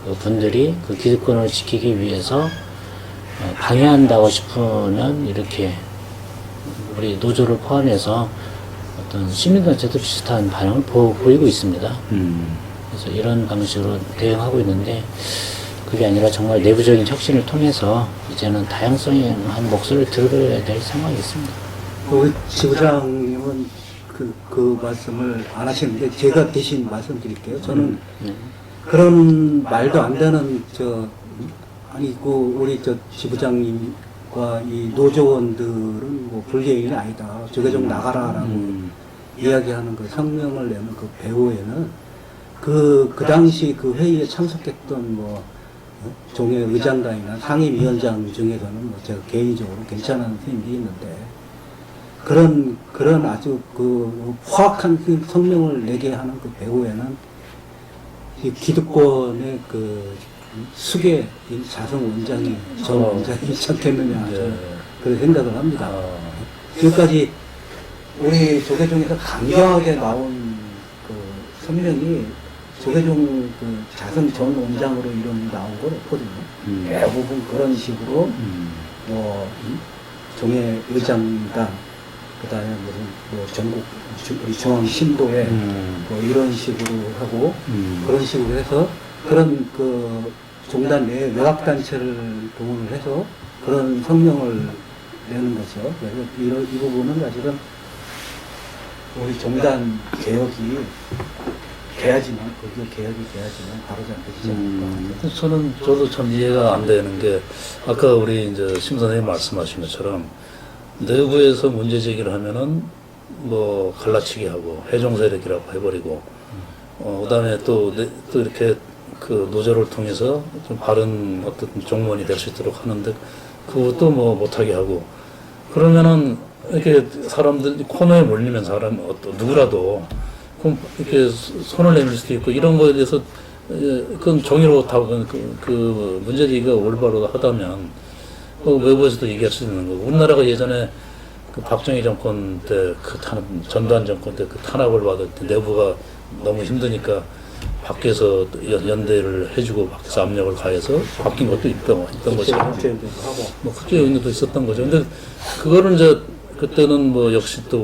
C: 그 분들이 그 기득권을 지키기 위해서 방해한다고 싶으면 이렇게 우리 노조를 포함해서 어떤 시민단체도 비슷한 반응을 보이고 있습니다. 그래서 이런 방식으로 대응하고 있는데 그게 아니라 정말 내부적인 혁신을 통해서 이제는 다양성에 한 목소리를 들어야 될 상황이 있습니다.
A: 우리 지부장님은 그 말씀을 안 하시는데 제가 대신 말씀드릴게요. 저는 그런 말도 안 되는 우리 지부장님과 이 노조원들은 뭐 불개인이 아니다. 조계종 나가라라고 이야기하는 그 성명을 내는 그 배후에는 그 당시 그 회의에 참석했던 뭐 종회 의장단이나 상임위원장 중에서는 뭐 제가 개인적으로 괜찮은 스님들이 있는데 그런 아주 그 포악한 그 성명을 내게 하는 그 배후에는 이 기득권의 그 수계 자성 원장이 전 원장이 있지 않겠느냐 저는 그런 생각을 합니다. 지금까지 우리 조계종에서 강경하게 나온 그 성명이 조계종 그 자성 전 원장으로 이런 나온 건 없거든요. 대부분 그런 식으로 뭐 종회 의장단 그다음에 무슨 뭐 전국 우리 중앙 신도에 뭐 이런 식으로 하고 그런 식으로 해서 그런 그 종단 내 외곽 단체를 동원을 해서 그런 성명을 내는 거죠. 그래서 이 부분은 사실은 우리 종단 개혁이 돼야지만 바로 잡히지 않을까.
B: 저도 참 이해가 안 되는 게 아까 우리 이제 심 선생님 말씀하신 것처럼 내부에서 문제 제기를 하면은 뭐 갈라치기 하고 해종 세력이라고 해버리고 그다음에 또 이렇게 그 노조를 통해서 좀 바른 어떤 종문이 될 수 있도록 하는데 그것도 뭐 못하게 하고 그러면은 이렇게 사람들 코너에 몰리면 누구라도 이렇게 손을 내밀 수도 있고 이런 거에 대해서 그건 정의로 다 그 문제제기가 올바로 하다면 외부에서도 얘기할 수 있는 거고 우리나라가 예전에 그 박정희 정권 때 그 전두환 정권 때 그 탄압을 받을 때 내부가 너무 힘드니까 밖에서 연대를 해주고 밖에서 압력을 가해서 바뀐 것도 있던 것처럼 뭐 그쪽 연대도 있었던 거죠. 근데 그거는 이제 그때는 뭐 역시 또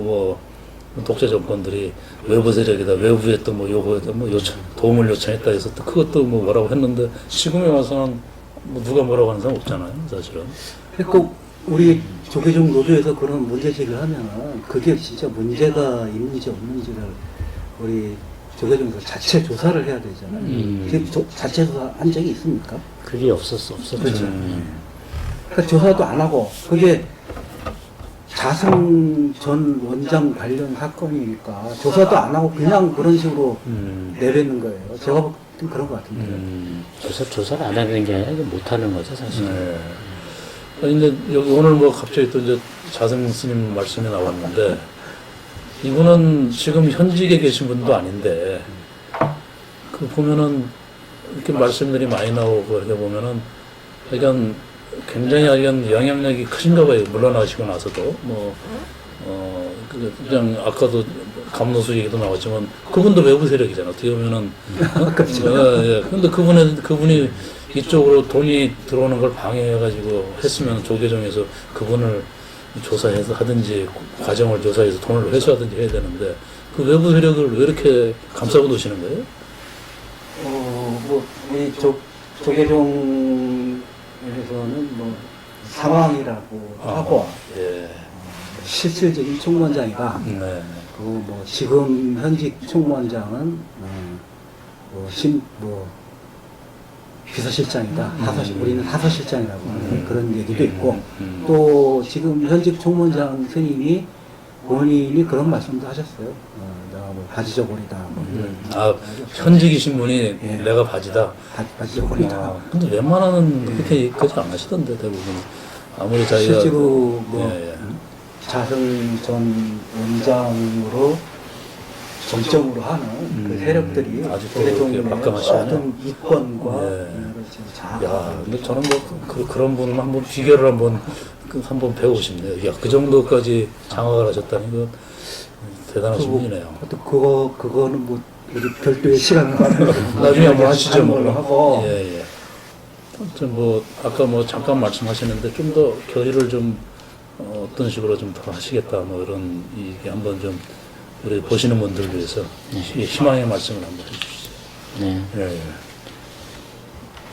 B: 뭐 독재 정권들이 외부 세력이다 외부에 또 뭐 요구에다 뭐 도움을 요청했다 해서 또 그것도 뭐 뭐라고 했는데 지금에 와서는 뭐 누가 뭐라고 하는 사람 없잖아요, 사실은.
A: 꼭 우리 조계종 노조에서 그런 문제 제기를 하면은 그게 진짜 문제가 있는지 없는지를 우리 조계종에서 자체 조사를 해야 되잖아요. 자체 조사 한 적이 있습니까?
C: 그게 없었죠.
A: 그렇죠. 그러니까 조사도 안 하고 그게 자성 전 원장 관련 사건이니까 조사도 안 하고 그냥 그런 식으로 내뱉는 거예요. 제가 볼 땐 그런 것 같은데.
C: 조사를 안 하는 게 아니라 못하는 거죠, 사실.
B: 네. 근데 여기 오늘 뭐 갑자기 또 이제 자성 스님 말씀이 나왔는데 이분은 지금 현직에 계신 분도 아닌데 그 보면은 이렇게 말씀들이 많이 나오고 이렇게 보면은 약간 굉장히 영향력이 크신가 봐요. 물러나시고 나서도 그냥 아까도 감노수 얘기도 나왔지만 그분도 외부 세력이잖아. 어떻게 보면은 근데 그분이 이쪽으로 돈이 들어오는 걸 방해해가지고 했으면 조계종에서 그분을 조사해서 하든지 과정을 조사해서 돈을 회수하든지 해야 되는데 그 외부 세력을 왜 이렇게 감싸고 두시는 거예요?
A: 뭐 우리 조계종에서는 뭐 상황이라고 하고
B: 예.
A: 실질적인 총무원장이가
B: 네.
A: 그리고 뭐 지금 현직 총무원장은 뭐 비서실장이다. 우리는 하서실장이라고 하는 그런 얘기도 있고 또 지금 현직 총무원장 스님이 본인이 그런 말씀도 하셨어요. 내가 뭐 바지저고리다. 뭐 이런
B: 아, 현직이신 분이
A: 예.
B: 내가 바지다.
A: 바지저고리다.
B: 아, 근데 웬만하면 그렇게까지 안 하시던데 대부분. 아무리 자기가
A: 실제로 뭐
B: 예, 예.
A: 자승 전 원장으로 정점으로 하는 그 세력들이
B: 아직도
A: 조계종의
B: 이렇게 막강하시군요.
A: 어떤 이권과
B: 예.
A: 이런 걸 지금 잘
B: 야, 근데 저는 뭐 그런 분은 한번 비결을 한번 배우고 싶네요. 야, 그 정도까지 장악을 하셨다니 그 대단하신 분이네요.
A: 그거는 뭐 우리 별도의 시간을 가지고
B: 나중에 한번 하시죠, 뭐.
A: 걸로 하고
B: 예, 예. 아무튼 뭐 아까 뭐 잠깐 말씀하셨는데 좀 더 결의를 좀 어떤 식으로 좀 더 하시겠다 뭐 이런 이게 한번 좀 우리 보시는 분들 위해서 희망의 말씀을 한번 해주시죠.
C: 네.
B: 예, 예.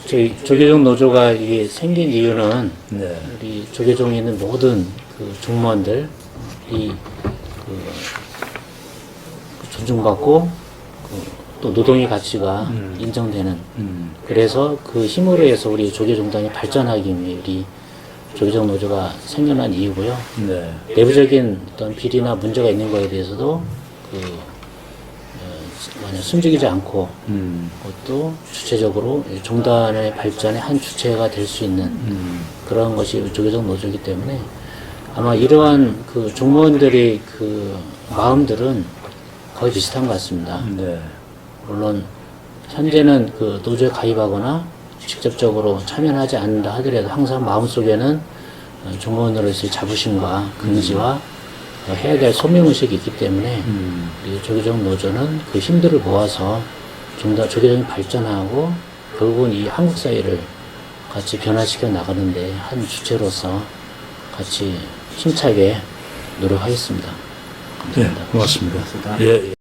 C: 저희 조계종 노조가 이게 생긴 이유는
B: 네.
C: 우리 조계종에 있는 모든 그 종무원들이 존중받고 또 노동의 가치가 인정되는 그래서 그 힘으로 해서 우리 조계종단이 발전하기 위해 우리 조계종 노조가 생겨난 이유고요.
B: 네.
C: 내부적인 어떤 비리나 문제가 있는 거에 대해서도 숨지기지 않고 또 주체적으로 종단의 발전의 한 주체가 될 수 있는 그런 것이 조계종 노조이기 때문에 아마 이러한 그 종무원들의 그 마음들은 거의 비슷한 것 같습니다.
B: 네.
C: 물론 현재는 그 노조에 가입하거나 직접적으로 참여하지 않는다 하더라도 항상 마음속에는 종무원으로서의 자부심과 긍지와 해야 될 소명의식이 있기 때문에 우리 조계종 노조는 그 힘들을 모아서 좀 더 조계종이 발전하고 결국은 이 한국 사회를 같이 변화시켜 나가는데 한 주체로서 같이 힘차게 노력하겠습니다.
B: 네, 고맙습니다. 예. 예.